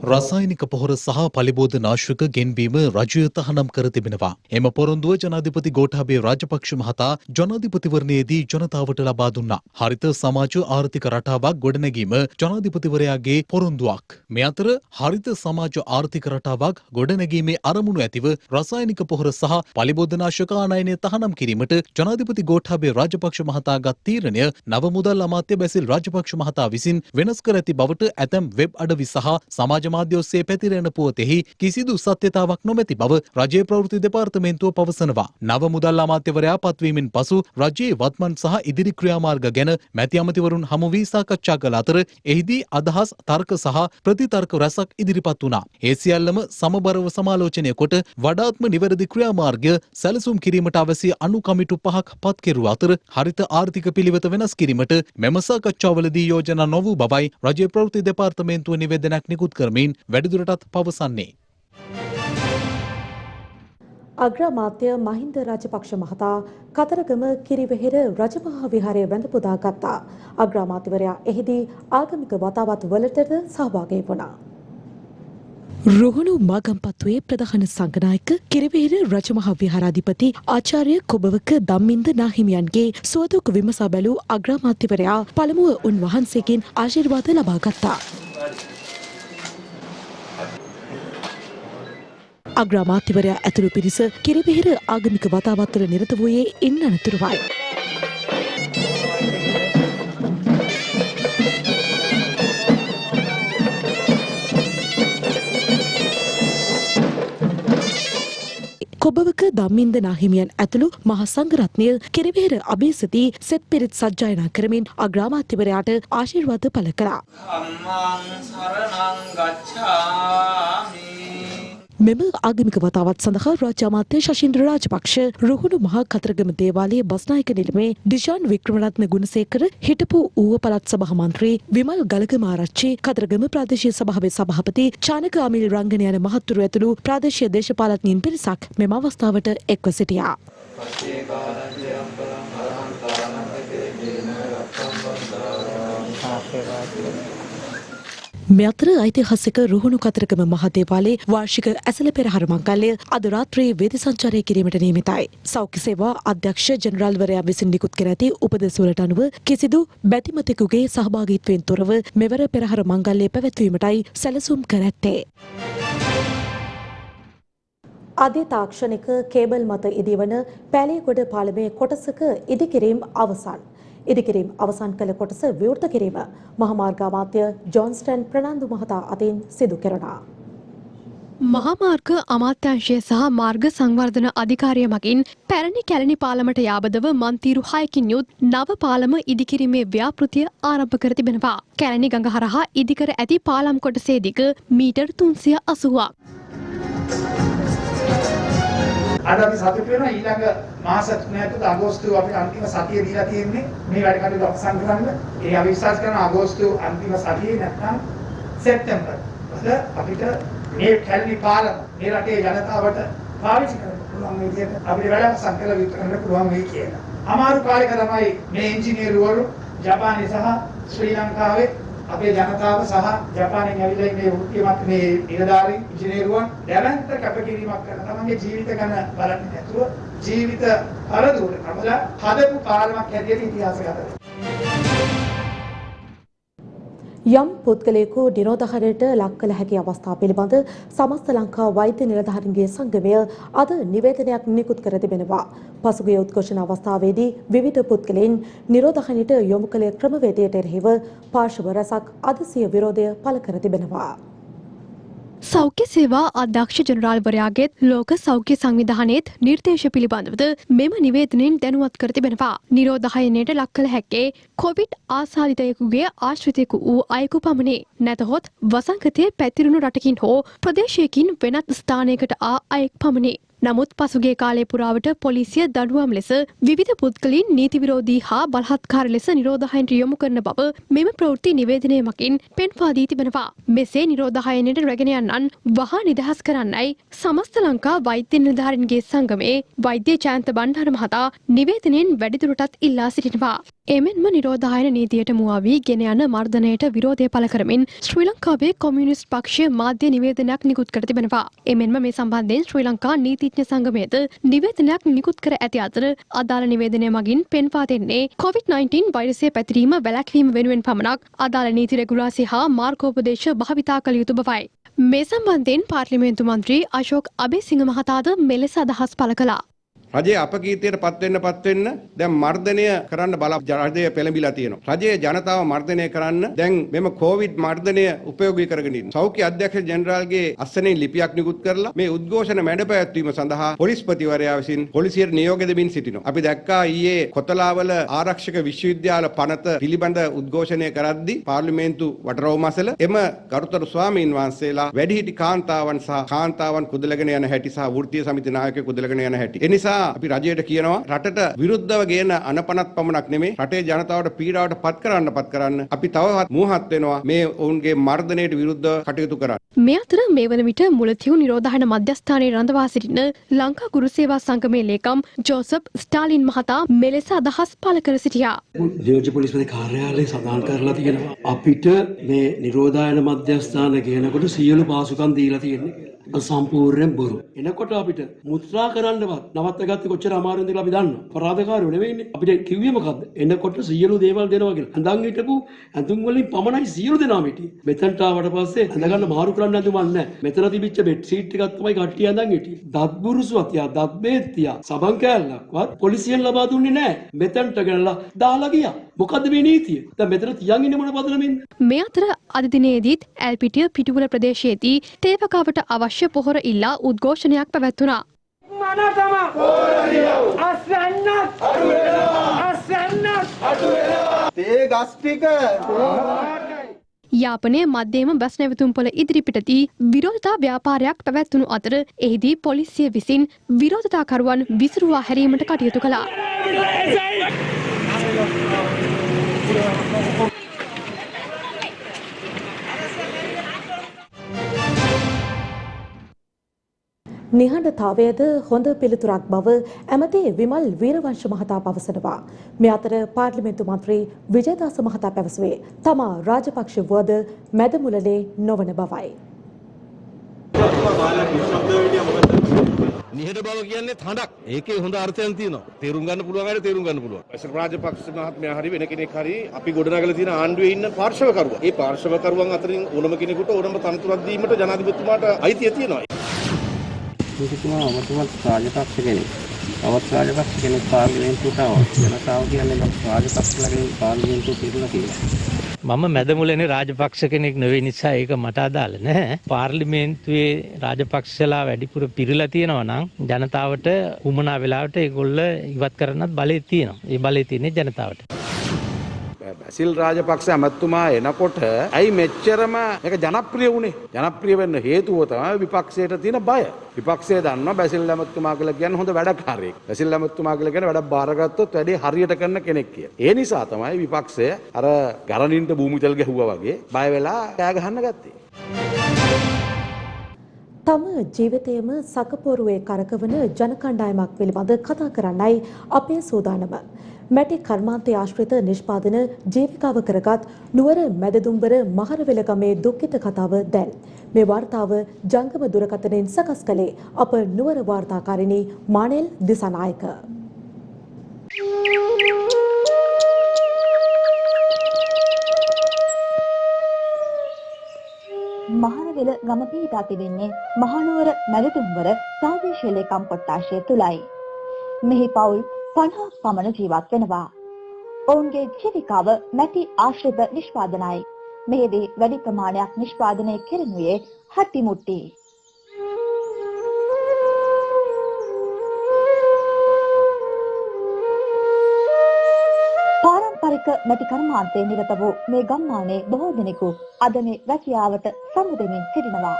රසායනික පොහොර සහ පලිබෝධ නාශක ගෙන්වීම රජය තහනම් කර තිබෙනවා. එම පොරොන්දුව ජනාධිපති ගෝඨාභය රාජපක්ෂ මහතා ජනාධිපතිවරණයේදී ජනතාවට ලබා දුන්නා. හරිත සමාජ ආර්ථික රටාවක් ගොඩනැගීම ජනාධිපතිවරයාගේ පොරොන්දුවක්. මේ අතර හරිත සමාජ ආර්ථික රටාවක් ගොඩනැගීමේ අරමුණු ඇතිව රසායනික පොහොර සහ පලිබෝධ නාශක ආනයනය තහනම් කිරීමට ජනාධිපති ගෝඨාභය රාජපක්ෂ මහතා ගත් තීරණය නව මුදල් අමාත්‍ය බැසිල් රාජපක්ෂ මහතා විසින් වෙනස් කර ඇති බවට ඇතැම් වෙබ් අඩවි සහ සමාජ මාධ්‍ය ඔස්සේ පැතිරෙන පුවතෙහි කිසිදු සත්‍යතාවක් නොමැති බව රජයේ ප්‍රවෘත්ති දෙපාර්තමේන්තුව පවසනවා. නව මුදල් අමාත්‍යවරයා පත්වීමෙන් පසු රජයේ වත්මන් සහ ඉදිරි ක්‍රියාමාර්ග ගැන මැති අමතිවරුන් හමු වී සාකච්ඡා කළ අතර එහිදී අදහස් තර්ක සහ ප්‍රතිතර්ක රැසක් ඉදිරිපත් වුණා. ඒ සියල්ලම සමබරව සමාලෝචනය කොට වඩාත්ම නිවැරදි ක්‍රියාමාර්ගය සැලසුම් කිරීමට අවශ්‍ය අනු කමිටු 5ක් පත් කෙරුව අතර හරිත ආර්ථික පිළිවෙත වෙනස් කිරීමට මෙම සාකච්ඡාවලදී යෝජනා නොවූ බවයි රජයේ ප්‍රවෘත්ති දෙපාර්තමේන්තුව නිවේදනයක් නිකුත් කරමින් වැඩිදුරටත් පවසන්නේ. අග්‍රාමාත්‍ය මහින්ද රාජපක්ෂ මහතා කතරගම කිරිවෙහෙර රජමහා විහාරයේ වැඳ පුදා ගත්තා. අග්‍රාමාත්‍යවරයා එහිදී ආගමික වතාවත් වලටද සහභාගී වුණා. රුහුණු මාගම්පත්තුවේ ප්‍රධාන සංඝනායක කිරිවෙහෙර රජමහා විහාරාධිපති ආචාර්ය කොබවක ධම්මින්ද නාහිමියන්ගේ සුවදුක් විමසා බැලූ අග්‍රාමාත්‍යවරයා පළමුව උන්වහන්සේගෙන් ආශිර්වාද ලබා ගත්තා. අග්‍රාමාත්‍යවරයා ඇතුළු පිරිස කිරිවෙහෙර ආගමික වතාවත්වල නිරත වූයේ ඉන් අනතුරුවයි. කොබවක ධම්මින්ද නාහිමියන් ඇතුළු මහා සංඝරත්නය කිරිවෙහෙර අභිසති සෙත් පිරිත් සජ්ජායනා කරමින් අග්‍රාමාත්‍යවරයාට ආශිර්වාද පළ කළා. මෙම ආගමික වතාවත් සඳහා රාජ්‍ය අමාත්‍ය ශෂීන්ද්‍ර රාජපක්ෂ රුහුණු මහා කතරගම දේවාලයේ බස්නායක නිලමේ ඩිෂාන් වික්‍රමරත්න ගුණසේකර හිටපු ඌව පළාත් සභා මන්ත්‍රී විමල් ගලගම ආරච්චි කතරගම ප්‍රාදේශීය සභාවේ සභාපති චානක අමිල් රංගන යන මහත්තුරු ඇතුළු ප්‍රාදේශීය දේශපාලඥයින් පිරිසක් මෙම අවස්ථාවට එක්ව සිටියා. මේ අතර ඓතිහාසික රුහුණු කතරගම මහදේවාලයේ වාර්ෂික ඇසළ පෙරහර මංගල්‍ය අද රාත්‍රියේ වේද සංචාරය කිරීමට නියමිතයි. සෞඛ්‍ය සේවා අධ්‍යක්ෂ ජෙනරාල්වරයා විසින් නිකුත් කර ඇති උපදෙස් වලට අනුව කිසිදු බැතිමතෙකුගේ සහභාගීත්වයෙන් තොරව මෙවර පෙරහර මංගල්‍ය පැවැත්වීමටයි සැලසුම් කර ඇත්තේ. අධි තාක්ෂණික කේබල් මත ඉදිවන පැලියගොඩ පාලමේ කොටසක ඉදිකිරීම් අවසන්. ඉදිකිරීම් අවසන් කළ කොටස විවෘත කිරීම මහාමාර්ග අමාත්‍ය ජොන්ස්ටන් ප්‍රනාන්දු මහතා අතින් සිදු කෙරුණා. මහාමාර්ග අමාත්‍යංශය සහ මාර්ග සංවර්ධන අධිකාරිය මගින් පැරණි කැලණි පාලමට යාබදව මන්තීරු 6කින් යුත් නව පාලම ඉදිකිරීමේ ව්‍යාපෘතිය ආරම්භ කර තිබෙනවා. කැලණි ගඟ හරහා ඉදිකර ඇති පාලම් කොටසේ දිග මීටර් 380ක්. අද අපි සතුටු වෙනවා ඊළඟ මාස 3කට අගෝස්තු අපිට අන්තිම සතිය දීලා තියෙන්නේ මේ වැඩ කටයුතු අවසන් කරන්න. ඒ අපි විශ්වාස කරනවා අගෝස්තු අන්තිම සතියේ නැත්නම් සැප්තැම්බර් වල අපිට මේ කැලණි පාලම මේ රටේ ජනතාවට පාවිච්චි කරන්න පුළුවන් විදිහට අපිට වැඩ අවසන් කරලා විතර කරන්න පුළුවන් වෙයි කියලා. අමාරු කාලයක තමයි මේ ඉංජිනේරුවරු ජපානයේ සහ ශ්‍රී ලංකාවේ අපේ ජනතාව සහ ජපානයෙන් ඇවිල්ලා මේ වෘත්තිමත් මේ නිලධාරීන් ඉංජිනේරුවන් දැවැන්ත කැපකිරීමක් කරන තමන්ගේ ජීවිත ගැන බලන්නේ නැතුව ජීවිත අරදුර කමලා හදපු පාලමක් හැටියට ඉතිහාසගත වෙනවා. යම් පුද්ගලයෙකු නිරෝධහරයට ලක් කළ හැකි අවස්ථා පිළිබඳ සමස්ත ලංකා වෛද්‍ය නිලධාරීන්ගේ සංගමය අද නිවේදනයක් නිකුත් කර තිබෙනවා. පසුගිය උද්ඝෝෂණ අවස්ථාවේදී විවිධ පුද්ගලයන් නිරෝධහරයට යොමු කළ ක්‍රමවේදයට එරෙහිව පාර්ශව රැසක් අද සිය විරෝධය පළ කර තිබෙනවා. සෞඛ්‍ය සේවා අධ්‍යක්ෂ ජනරාල්වරයාගේත් ලෝක සෞඛ්‍ය සංවිධානයේත් නිර්දේශ පිළිබඳවද මෙම නිවේදනයෙන් දැනුවත් කර තිබෙනවා. නිරෝධහයනයට ලක් කළ හැක්කේ කොවිඩ් ආසාදිතයෙකුගේ ආශ්‍රිතයෙකු වූ අයෙකු පමණි. නැතහොත් වසංගතයේ පැතිරුණු රටකින් හෝ ප්‍රදේශයකින් වෙනත් ස්ථානයකට ආ අයෙක් පමණි. නමුත් පසුගිය කාලය පුරාවට පොලිසිය දඩුවම් ලෙස විවිධ පුද්ගලයන් නීති විරෝධී හා බලහත්කාර ලෙස නිරෝධහයනට යොමු කරන බව මෙම ප්‍රවෘත්ති නිවේදනය මගින් පෙන්වා දී තිබෙනවා. මෙසේ නිරෝධහයනයට රැගෙන යන්නන් වහා නිදහස් කරන්නයි සමස්ත ලංකා වෛද්‍ය නිලධාරීන්ගේ සංගමේ වෛද්‍ය ජයන්ත බණ්ඩාර මහතා නිවේදනයෙන් වැඩිදුරටත් ඉල්ලා සිටිනවා. එමෙන්ම නිරෝධායන නීතියට මුවා වී ගෙන යන මර්ධනයට විරෝධය පළ කරමින් ශ්‍රී ලංකාවේ කොමියුනිස්ට් පක්ෂය මාධ්‍ය නිවේදනයක් නිකුත් කර තිබෙනවා. එමෙන්ම මේ සම්බන්ධයෙන් ශ්‍රී ලංකා නීතිඥ සංගමයේද නිවේදනයක් නිකුත් කර ඇති අතර අදාළ නිවේදනය මගින් පෙන්වා දෙන්නේ COVID-19 වෛරසය පැතිරීම වැළැක්වීම වෙනුවෙන් පමණක් අදාළ නීති රෙගුලාසි හා මාර්ගෝපදේශ භාවිතා කළ යුතු බවයි. මේ සම්බන්ධයෙන් පාර්ලිමේන්තු මන්ත්‍රී අශෝක් අබේසිංහ මහතාද මෙලෙස අදහස් පළ කළා. රජයේ අපකීර්තියට පත් වෙන්න දැන් මර්ධනය කරන්න රජය පෙළඹිලා තියෙනවා. රජයේ ජනතාව මර්ධනය කරන්න දැන් මෙම කොවිඩ් මර්ධනය උපයෝගී කරගෙන ඉන්නවා. සෞඛ්‍ය අධ්‍යක්ෂ ජෙනරාල්ගේ අස්සනේ ලිපියක් නිකුත් කරලා මේ උද්ඝෝෂණ මැඩපැවැත්වීම සඳහා පොලිස්පතිවරයා විසින් පොලිසියට නියෝග දෙමින් සිටිනවා. අපි දැක්කා ඊයේ කොතලාවල ආරක්ෂක විශ්වවිද්‍යාල පනත පිළිබඳ උද්ඝෝෂණය කරද්දී පාර්ලිමේන්තු වටරවුමසල එම ගරුතර ස්වාමීන් වහන්සේලා වැඩිහිටි කාන්තාවන් සහ කාන්තාවන් කුදලගෙන යන හැටි සහ වෘත්තීය සමිති නායකයෝ කුදලගෙන යන හැටි. ඒ නිසා අපි රජයට කියනවා රටට විරුද්ධව ගේන අනපනත් පමණක් නෙමෙයි රටේ ජනතාවට පීඩාවට පත් කරන්න අපි තවවත් මුවහත් වෙනවා මේ ඔවුන්ගේ මර්ධනයට විරුද්ධව කටයුතු කරන්න. මේ අතර මේ වන විට මුලතිව් නිරෝධායන මධ්‍යස්ථානයේ රඳවා සිටින ලංකා ගුරු සේවා සංගමේ ලේකම් ජෝසප් ස්ටාලින් මහතා මෙලෙස අදහස් පළ කර සිටියා. නියෝජ්‍ය පොලිස්පති කාර්යාලයේ සඳහන් කරලා තියෙනවා අපිට මේ නිරෝධායන මධ්‍යස්ථාන ගේනකොට සියලු පාසුකම් දීලා තියෙන්නේ සම්පූර්ණයෙන් බොරු. එනකොට අපිට මුත්‍රා කරන්නවත් නවත්තගත්තේ කොච්චර අමාරුද කියලා අපි දන්නවා. අපරාධකාරයෝ නෙවෙයිනේ. අපිට කිව්වේ මොකද්ද? එනකොට සියලු දේවල් දෙනවා කියලා. හඳන් හිටපු ඇඳුම් වලින් පමණයි සියලු දෙනාම හිටියේ. මෙතනට ආවට පස්සේ හඳගන්න මාරු කරන්න ඇඳුමක් නැහැ. මෙතන තිබිච්ච බෙඩ් සීට් එකක් තමයි කට්ටිය හඳන් හිටියේ. දත් බුරුසුවක් තියා, දත් බේත් තියා, සබන් කෑල්ලක්වත් පොලිසියෙන් ලබා දුන්නේ නැහැ. මෙතනට ගෙනලා දාලා ගියා. මොකද්ද මේ නීතිය? දැන් මෙතන තියන් ඉන්නේ මොන පදනමින්ද? මේ අතර අද දිනේදීත් ඇල්පිටිය පිටුවල ප්‍රදේශයේදී තේවකාවට අවශ්‍ය පොහොර ඉල්ලා උද්ඝෝෂණයක් පැවැත්වුණා. යාපනය මධ්‍යම බස් නැවතුම්පොළ ඉදිරිපිටදී විරෝධතා ව්‍යාපාරයක් පැවැත්වුණු අතර එහිදී පොලිසිය විසින් විරෝධතාකරුවන් විසිරුවා හැරීමට කටයුතු කළා. නිහඬතාවයද හොඳ පිළිතුරක් බව ඇමති විමල් වීරවංශ මහතා පවසනවා. මේ අතර පාර්ලිමේන්තු මන්ත්‍රී විජයදාස මහතා පැවසුවේ තමා රාජපක්ෂ වුවද මැදමුලනේ නොවන බවයි. නිහඬ බව කියන්නේ හඬක්. ඒකේ හොඳ අර්ථයක් තියෙනවා. තේරුම් ගන්න පුළුවන් අයට තේරුම් ගන්න පුළුවන්. අසල් රාජපක්ෂ මහත්මයා හරි වෙන කෙනෙක් හරි අපි ගොඩනගලා තියෙන ආණ්ඩුවේ ඉන්න පාර්ශවකරුවා. ඒ පාර්ශවකරුවන් අතරින් ඕනම කෙනෙකුට ඕනම තනතුරක් දීමට ජනාධිපතිතුමාට අයිතිය තියෙනවා. මේකතුමා අමතමත් රාජපක්ෂ කෙනෙක්. තවත් රාජපක්ෂ කෙනෙක් පාර්ලිමේන්තුවට ආවා. ජනතාව කියන්නේ රාජපක්ෂලාගෙන් පාර්ලිමේන්තුවට පිරුණා කියලා. මම මැදමුලනේ රාජපක්ෂ කෙනෙක් නෙවෙයි නිසා ඒක මට අදාළ නැහැ. පාර්ලිමේන්තුවේ රාජපක්ෂලා වැඩිපුර පිරීලා තියෙනවා නම් ජනතාවට උමනා වෙලාවට ඒගොල්ල ඉවත් කරන්නත් බලය තියෙනවා. ඒ බලය තියෙන්නේ ජනතාවට. බැසිල් රාජපක්ෂ ඇමතුමා එනකොට ඇයි මෙච්චරම ඒක ජනප්‍රිය වුණේ? ජනප්‍රිය වෙන්න හේතුව තමයි විපක්ෂයට තියෙන බය. විපක්ෂය දන්නවා බැසිල් ඇමතුමා කියලා කියන්නේ හොඳ වැඩකාරයෙක්. බැසිල් ඇමතුමා කියලා කියන්නේ වැඩ බාරගත්තොත් වැඩේ හරියට කරන කෙනෙක් කියලා. ඒ නිසා තමයි විපක්ෂය අර ගරණින්ට භූමිතල් ගැහුවා වගේ බය වෙලා කෑ ගහන්න ගත්තේ. තම ජීවිතයේම සකපොරුවේ කරකවන ජන කණ්ඩායමක් පිළිබඳ කතා කරන්නයි අපේ සූදානම. මැටි කර්මාන්තයේ ආශ්‍රිත නිෂ්පාදන ජීවිකාව කරගත් නුවර මැදදුම්බර මහරවෙලගමේ දුක්ඛිත කතාව දැන්. මේ වාර්තාව ජංගම දුරකථනයෙන් සකස් කළේ අප නුවර වාර්තාකාරිණී මානෙල් දිසානායක. මහරවෙල ගම පිහිටා තිබෙන්නේ මහනුවර මැදදුම්බර ප්‍රාදේශීය ලේකම් කොට්ටාශය තුලයි. මෙහි පවුල් 50ක් පමණ ජීවත් වෙනවා. ඔවුන්ගේ ජීවිකාව මැටි ආශ්‍රිත නිෂ්පාදනයි. මෙහිදී වැඩි ප්‍රමාණයක් නිෂ්පාදනය කෙරෙනුයේ හට්ටිමුට්ටි. පාරම්පරික මැටි කර්මාන්තයේ නිරත වූ මේ ගම්මානයේ බොහෝ දෙනෙකු අද මේ රැකියාවට සමුදෙමින් සිටිනවා.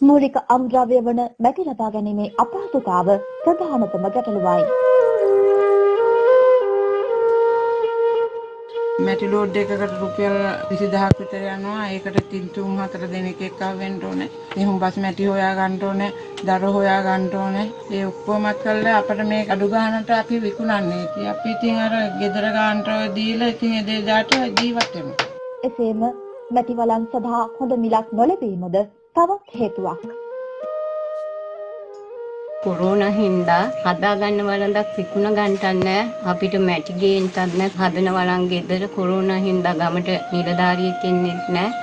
මූලික අමුද්‍රව්‍ය වන මැටි ලබා ගැනීමේ අපහසුතාව ප්‍රධානතම ගැටලුවයි. මැටි ලෝඩ් එකකට රුපියල් 20000ක් විතර යනවා. ඒකට 3-4 දෙනෙක් එක්කව වෙන්න ඕනේ. එහුම් බස් මැටි හොයා ගන්න ඕනේ, දර හොයා ගන්න ඕනේ. ඒ ඔක්කොමත් කළා අපිට මේ අඩු ගන්නට අපි විකුණන්නේ. ඉතින් අපි ඉතින් අර ගෙදර ගන්නට දීලා ඉතින් ඒ දාට ජීවත් වෙමු. එසේම මැටි වලන් සඳහා හොඳ මිලක් නොලැබීමද තවත් හේතුවක්. කොරෝනා හින්දා හදාගන්න වළඳක් විකුණ ගන්නට නැහැ. අපිට මැටි ගේන්නත් නැහැ. හදන වළං ගෙදර කොරෝනා හින්දා ගමට නිලධාරියෙක් එන්නේ නැහැ.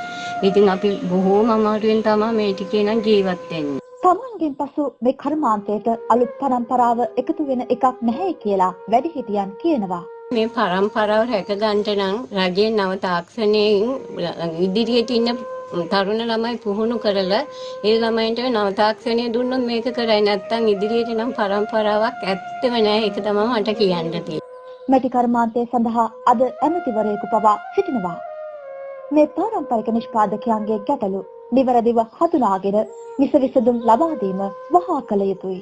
ඉතින් අපි බොහෝම අමාරුවෙන් තමයි මේ ටිකේ නම් ජීවත් වෙන්නේ. තමන්ගෙන් පසු මේ කර්මාන්තයට අලුත් පරම්පරාව එකතු වෙන එකක් නැහැ කියලා වැඩිහිටියන් කියනවා. මේ පරම්පරාව රැක ගන්නට නම් රජයේ නව තාක්ෂණයෙන් ඉදිරියට ඉන්න තරුණ ළමයි පුහුණු කරලා ඒ ළමයින්ට නව තාක්ෂණය දුන්නොත් මේක කරයි. නැත්නම් ඉදිරියට නම් පරම්පරාවක් ඇත්තම නැහැ. ඒක තමයි මට කියන්න තියෙන්නේ. මැටි කර්මාන්තය සඳහා අද ඇමතිවරයෙකු පවා සිටිනවා. මේ පාරම්පරික නිෂ්පාදකයන්ගේ ගැටලු නිවැරදිව හඳුනාගෙන විසවිසඳුම් ලබා දීම වහා කළ යුතුයි.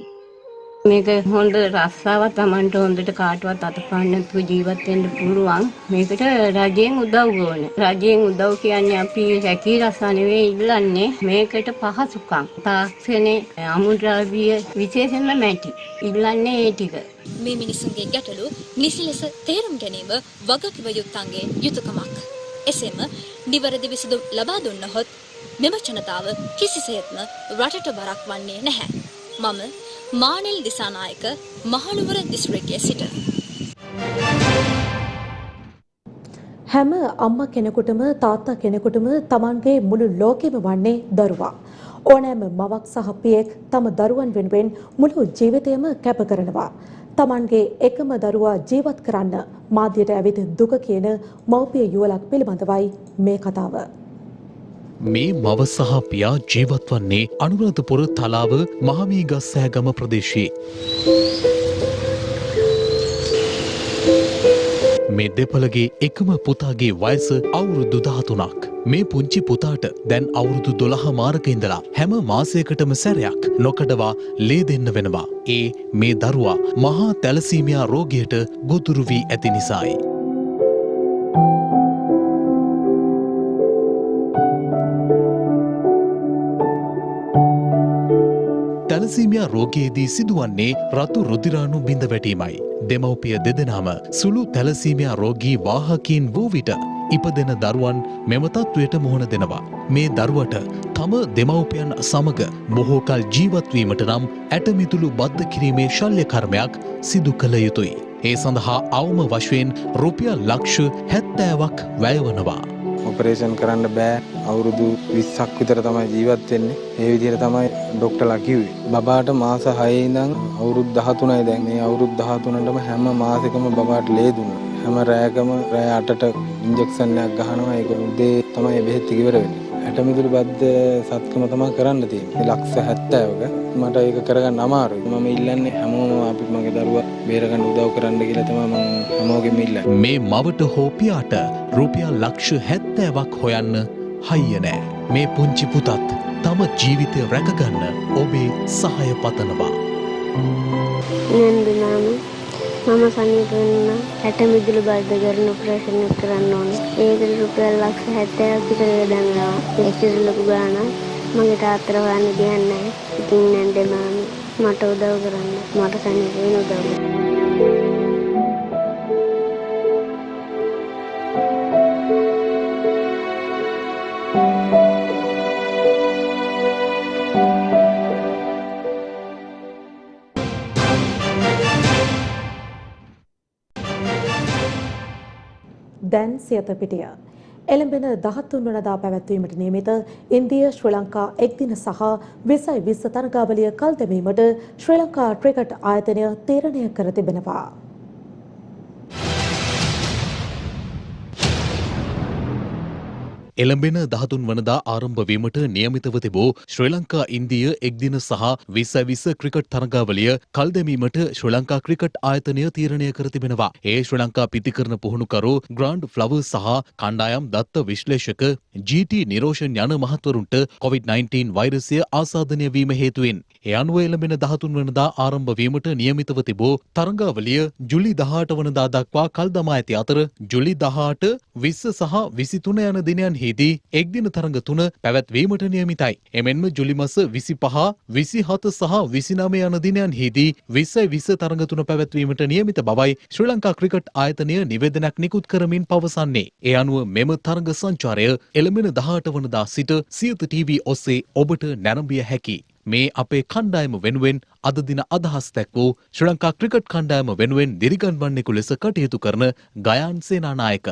මේක හොඳ රස්සාවක් Tamanට හොඳට කාටවත් අතපාන්න නැතුව ජීවත් වෙන්න පුළුවන්. මේකට රජයෙන් උදව් ඕන. රජයෙන් උදව් කියන්නේ අපි රැකී රසා නෙවෙයි ඉල්ලන්නේ. මේකට පහසුකම්. තාක්ෂණයේ අමුද්‍රව්‍ය විශේෂයෙන්ම මැටි. ඉල්ලන්නේ ඒ ටික. මේ මිනිසුන්ගේ ගැටලු නිසි ලෙස තේරුම් ගැනීම වගකිව යුත්තන්ගේ යුතුයකමක්. එසේම නිවැරදි විසඳුම් ලබා දුන්නහොත් මෙම ජනතාව කිසිසේත්ම රටට බරක් වන්නේ නැහැ. මම මානෙල් දිසානායක මහනුවර දිස්ත්‍රික්කයේ සිට. හැම අම්මා කෙනෙකුටම තාත්තා කෙනෙකුටම Tamanගේ මුළු ලෝකෙම වන්නේ දරුවා. ඕනෑම මවක් සහ පියෙක් තම දරුවන් වෙනුවෙන් මුළු ජීවිතයම කැප කරනවා. Tamanගේ එකම දරුවා ජීවත් කරන්න මාධ්‍යයට ඇවිත් දුක කියන මව්පිය යුවලක් පිළිබඳවයි මේ කතාව. මේ මව සහ පියා ජීවත් වන්නේ අනුරාධපුර තලාව මහමීගස්සෑගම ප්‍රදේශයේ. මේ දෙපළගේ එකම පුතාගේ වයස අවුරුදු 13ක්. මේ පුංචි පුතාට දැන් අවුරුදු 12 මාරක ඉඳලා හැම මාසයකටම සැරයක් නොකඩවා ලේ දෙන්න වෙනවා. ඒ මේ දරුවා මහා තැලසීමියා රෝගයට ගොදුරු වී ඇති නිසායි. තැලසීමියා රෝගයේදී සිදුවන්නේ රතු රුධිරාණු බිඳ වැටීමයි. දෙමව්පිය දෙදෙනාම සුළු තැලසීමියා රෝගී වාහකීන් වූ විට ඉපදෙන දරුවන් මෙම තත්වයට මුහුණ දෙනවා. මේ දරුවට තම දෙමව්පියන් සමග බොහෝ කල් ජීවත් වීමට නම් ඇටමිදුළු බද්ධ කිරීමේ ශල්‍ය කර්මයක් සිදු කළ යුතුයි. ඒ සඳහා අවම වශයෙන් රුපියල් ලක්ෂ 70ක් වැයවනවා. ඔපරේෂන් කරන්න බෑ. අවුරුදු 20ක් විතර තමයි ජීවත් වෙන්නේ. ඒ විදිහට තමයි ડોක්ටර්ලා කිව්වේ. බබාට මාස 6 ඉඳන් අවුරුදු 13යි දැන්. මේ අවුරුදු 13ටම හැම මාසෙකම බබාට ලේ දුන්නා. හැම රැයකම රැය 8ට ඉන්ජෙක්ෂන් එකක් ගහනවා. ඒක උදේ තමයි බෙහෙත් ඉවර වෙන්නේ. ඇටමිදුළු බද්ධ සත්කම තමයි කරන්න තියෙන්නේ. ලක්ෂ 70ක මට ඒක කරගන්න අමාරුයි. මම ඉල්ලන්නේ හැමෝම අපි මගේ දරුවා බේරගන්න උදව් කරන්න කියලා තමයි මම හැමෝගෙම ඉල්ලන්නේ. මේ මවට හෝ පියාට රුපියල් ලක්ෂ 70ක් හොයන්න හයිය නෑ. මේ පුංචි පුතත් තම ජීවිතය රැකගන්න ඔබේ සහාය පතනවා. නන්දනාම මම සනීප වෙන්න ඇටමිදුළු බද්ධ කරන ඔපරේෂන් එක කරන්න ඕනේ. ඒකට රුපියල් ලක්ෂ 70ක් විතර ගන්නවා. ඒක ලොකු ගාණක්. මගේ තාත්තට හොයන්න දෙයක් නැහැ. ඉතින් නන්දනාම මට උදව් කරන්න. මට සනීප වෙන්න උදව් කරන්න. දැන් සියත පිටිය. එළඹෙන 13 වනදා පැවැත්වීමට නියමිත ඉන්දිය ශ්‍රී ලංකා එක්දින සහ 2020 තරගාවලිය කල් දැමීමට ශ්‍රී ලංකා ක්‍රිකට් ආයතනය තීරණය කර තිබෙනවා. එළඹෙන 13 වනදා ආරම්භ වීමට නියමිතව තිබූ ශ්‍රී ලංකා ඉන්දිය එක්දින සහ 2020 ක්‍රිකට් තරගාවලිය කල් දැමීමට ශ්‍රී ලංකා ක්‍රිකට් ආයතනය තීරණය කර තිබෙනවා. ඒ ශ්‍රී ලංකා පිතිකරන පුහුණුකරු ග්‍රාන්ඩ් ෆ්ලවර්ස් සහ කණ්ඩායම් දත්ත විශ්ලේෂක GT නිරෝෂන් යන මහත්වරුන්ට COVID-19 වෛරසය ආසාදනය වීම හේතුවෙන් ඒ අනුව එළඹෙන 13 වනදා ආරම්භ වීමට නියමිතව තිබූ තරගාවලිය ජුලි 18 වනදා දක්වා කල් දමා ඇති අතර ජුලි 18, 20 සහ 23 යන දිනයන්හි එක්දින තරඟ 3 පැවැත්වීමට නියමිතයි. එමෙන්ම ජුලි මාස 25, 27 සහ 29 යන දිනයන්හිදී 20 තරඟ 3 පැවැත්වීමට නියමිත බවයි ශ්‍රී ලංකා ක්‍රිකට් ආයතනය නිවේදනයක් නිකුත් කරමින් පවසන්නේ. ඒ අනුව මෙම තරඟ සංචාරය එළඹෙන 18 වනදා සිට සියත TV ඔස්සේ ඔබට නැරඹිය හැකියි. මේ අපේ කණ්ඩායම වෙනුවෙන් අද දින අදහස් දැක්වූ ශ්‍රී ලංකා ක්‍රිකට් කණ්ඩායම වෙනුවෙන් දිරිගන්වන්නෙකු ලෙස කටයුතු කරන ගයාන් සේනානායක.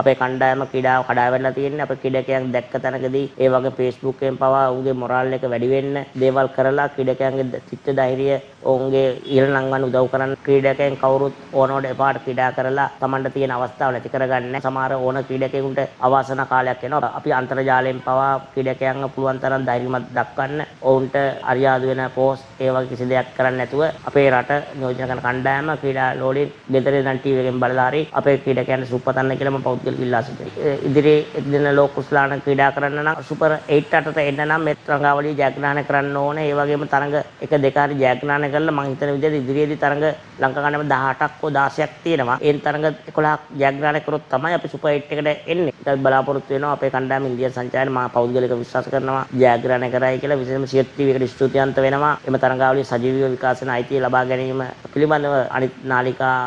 අපේ කණ්ඩායම ක්‍රීඩාව කඩා වැටලා තියෙන්නේ. අපේ ක්‍රීඩකයන් දැක්ක තැනකදී ඒ වගේ Facebook එකෙන් පවා උගේ මොරාල් එක වැඩි වෙන්න දේවල් කරලා ක්‍රීඩකයන්ගේ චිත්ත ධෛර්යය ඔවුන්ගේ ඉහළ නංවන්න උදව් කරන්න ක්‍රීඩකයන් කවුරුත් ඕනෝඩ එපාට ක්‍රීඩා කරලා Tamanට තියෙන අවස්ථාව නැති කරගන්න සමහර ඕන ක්‍රීඩකයෙකුට අවාසනා කාලයක් එනවා. අපි අන්තර්ජාලයෙන් පවා ක්‍රීඩකයන්ව පුළුවන් තරම් ධෛර්යමත් දක්වන්න ඔවුන්ට අරියාදු වෙන පෝස්ට් ඒ වගේ කිසි දෙයක් කරන්නේ නැතුව අපේ රට නියෝජනය කරන කණ්ඩායම ක්‍රීඩා ලෝලෙන් ගෙදර ඉඳන් ටීවී එකෙන් බලලා හරි අපේ ක්‍රීඩකයන්ට සුපතන්න කියලා මම ඉල්ලා සිටිනවා. ඉදිරියේ එක්දින ලෝක කුසලාන ක්‍රීඩා කරන්න නම් සුපර් 8ට එන්න නම් මේ තරඟාවලිය ජයග්‍රහණය කරන්න ඕනේ. ඒ වගේම තරඟ 1 2 හරි ජයග්‍රහණය කරලා මම හිතන විදිහට ඉදිරියේදී තරඟ ලංකා කණ්ඩායම 18ක් හෝ 16ක් තියෙනවා. ඒ තරඟ 11ක් ජයග්‍රහණය කරොත් තමයි අපි සුපර් 8 එකට එන්නේ. ඒක බලාපොරොත්තු වෙනවා අපේ කණ්ඩායම ඉන්දියා සංචාරය මම පෞද්ගලික විශ්වාස කරනවා ජයග්‍රහණය කරයි කියලා. විශේෂයෙන්ම සියත් ටීවී එකට ස්තුතිවන්ත වෙනවා. එම තරඟාවලිය සජීවීව විකාශන අයිතිය ලබා ගැනීම පිළිබඳව අනිත් නාලිකා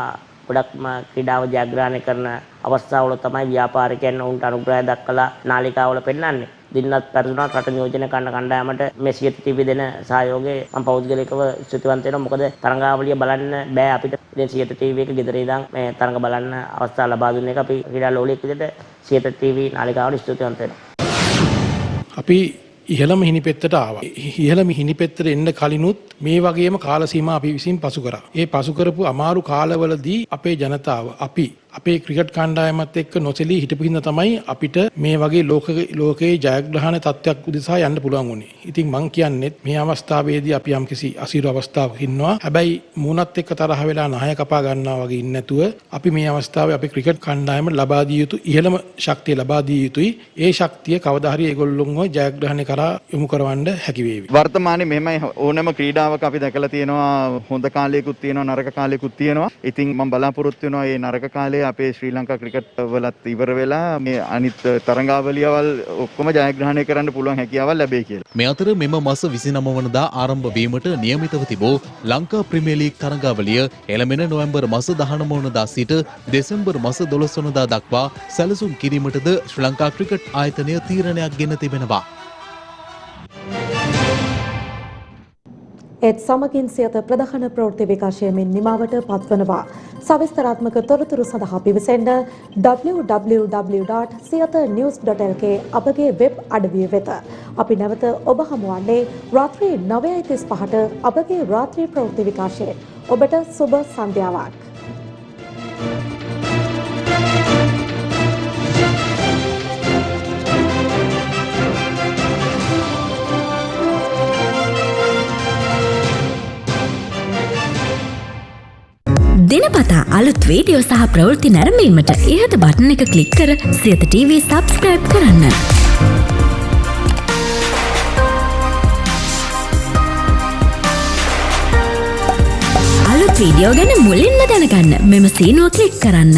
ගොඩක්ම ක්‍රීඩාව ජයග්‍රහණය කරන අවස්ථාවල තමයි ව්‍යාපාරිකයන් උන්ට අනුග්‍රහය දක්වලා නාලිකාවල පෙන්වන්නේ. දිනවත් පරිදුණක් රට නියෝජනය කරන කණ්ඩායමට මේ සියත ටීවී දෙන සහයෝගය මම පෞද්ගලිකව ස්තුතිවන්ත වෙනවා. මොකද තරඟාවලිය බලන්න බෑ අපිට. ඉතින් සියත ටීවී එක ගෙදර ඉඳන් මේ තරඟ බලන්න අවස්ථාව ලබා දුන්න එක අපි ක්‍රීඩා ලෝලයක් විදිහට සියත ටීවී නාලිකාවට ස්තුතිවන්ත වෙනවා. අපි ඉහළම හිනිපෙත්තට ආවා. ඉහළම හිනිපෙත්තට එන්න කලිනුත් මේ වගේම කාල සීමා අපි විසින් පසු කරා. ඒ පසු කරපු අමාරු කාලවලදී අපේ ජනතාව අපි අපේ ක්‍රිකට් කණ්ඩායමත් එක්ක නොසෙලී හිටපු හින්දා තමයි අපිට මේ වගේ ලෝකයේ ජයග්‍රහණ තත්ත්වයක් උදෙසා යන්න පුළුවන් වුණේ. ඉතින් මං කියන්නේ මේ අවස්ථාවේදී අපි යම්කිසි අසීරු අවස්ථාවක ඉන්නවා. හැබැයි මූණත් එක්ක තරහ වෙලා නහය කපා ගන්නවා වගේ ඉන්නේ නැතුව අපි මේ අවස්ථාවේ අපේ ක්‍රිකට් කණ්ඩායම ලබා දිය යුතු ඉහළම ශක්තිය ලබා දිය යුතුයි. ඒ ශක්තිය කවදා හරි ඒගොල්ලොන්ව ජයග්‍රහණය කරා යොමු කරවන්න හැකි වේවි. වර්තමානයේ මෙහෙමයි ඕනෑම ක්‍රීඩාවක අපි දැකලා තියෙනවා හොඳ කාලයකුත් තියෙනවා නරක කාලයකුත් තියෙනවා. ඉතින් මම බලාපොරොත්තු වෙනවා මේ නරක කාලේ අපේ ශ්‍රී ලංකා ක්‍රිකට් වලත් ඉවර වෙලා මේ අනිත් තරඟාවලියවල් ඔක්කොම ජයග්‍රහණය කරන්න පුළුවන් හැකියාවක් ලැබෙයි කියලා. මේ අතර මෙම මාස 29 වනදා ආරම්භ වීමට නියමිතව තිබූ ලංකා ප්‍රීමියර් ලීග් තරඟාවලිය එළඹෙන නොවැම්බර් මාස 19 වනදා සිට දෙසැම්බර් මාස 12 වනදා දක්වා සැලසුම් කිරීමටද ශ්‍රී ලංකා ක්‍රිකට් ආයතනය තීරණයක් ගෙන තිබෙනවා. ඒත් සමගින් සියත ප්‍රධාන ප්‍රවෘත්ති විකාශයමින් නිමාවට පත්වනවා. සවිස්තරාත්මක තොරතුරු සඳහා පිවිසෙන්න www.siyathnews.lk අපගේ වෙබ් අඩවිය වෙත. අපි නැවත ඔබ හමුවන්නේ රාත්‍රී 9:35ට අපගේ රාත්‍රී ප්‍රවෘත්ති විකාශයෙන්. ඔබට සුබ සන්ධ්‍යාවක්. දිනපතා අලුත් වීඩියෝ සහ ප්‍රවෘත්ති නැරඹීමට ඉහත බටන් එක ක්ලික් කර සියත TV සබ්ස්ක්‍රයිබ් කරන්න. අලුත් වීඩියෝ ගැන මුලින්ම දැනගන්න මෙම සීනුව ක්ලික් කරන්න.